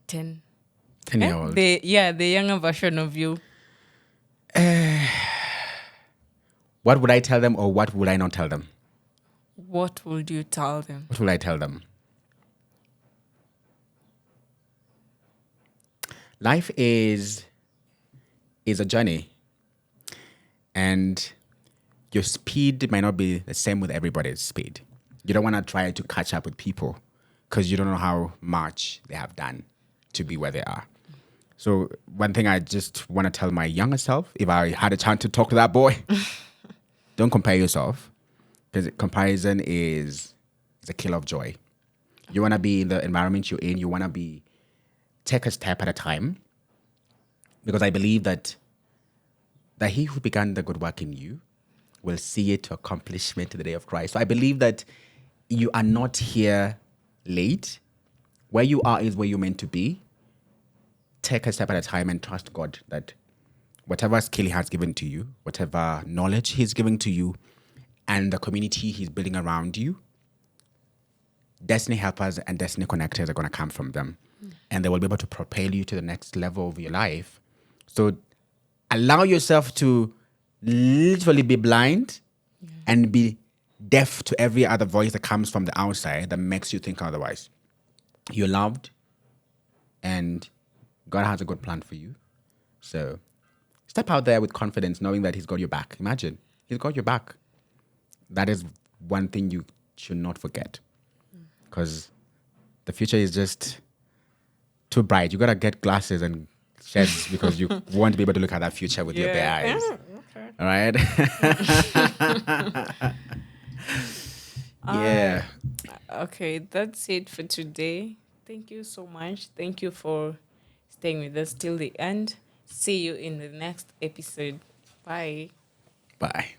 10 10-year-old. the younger version of you? What would I tell them or what would I not tell them? What would you tell them? What will I tell them? Life is a journey. And your speed might not be the same with everybody's speed. You don't want to try to catch up with people because you don't know how much they have done to be where they are. So one thing I just want to tell my younger self, if I had a chance to talk to that boy, don't compare yourself, because comparison is a killer of joy. You want to be in the environment you're in. You want to take a step at a time, because I believe that he who began the good work in you will see it to accomplishment to the day of Christ. So I believe that you are not here late. Where you are is where you're meant to be. Take a step at a time and trust God that whatever skill he has given to you, whatever knowledge he's giving to you, and the community he's building around you, destiny helpers and destiny connectors are going to come from them. And they will be able to propel you to the next level of your life. So allow yourself to literally be blind and be deaf to every other voice that comes from the outside that makes you think otherwise. You're loved and God has a good plan for you. So step out there with confidence, knowing that he's got your back. Imagine, he's got your back. That is one thing you should not forget, because the future is just too bright. You got to get glasses and shades because you want to be able to look at that future with your bare eyes. Okay. All right? Yeah. Okay, that's it for today. Thank you so much. Thank you for staying with us till the end. See you in the next episode. Bye. Bye.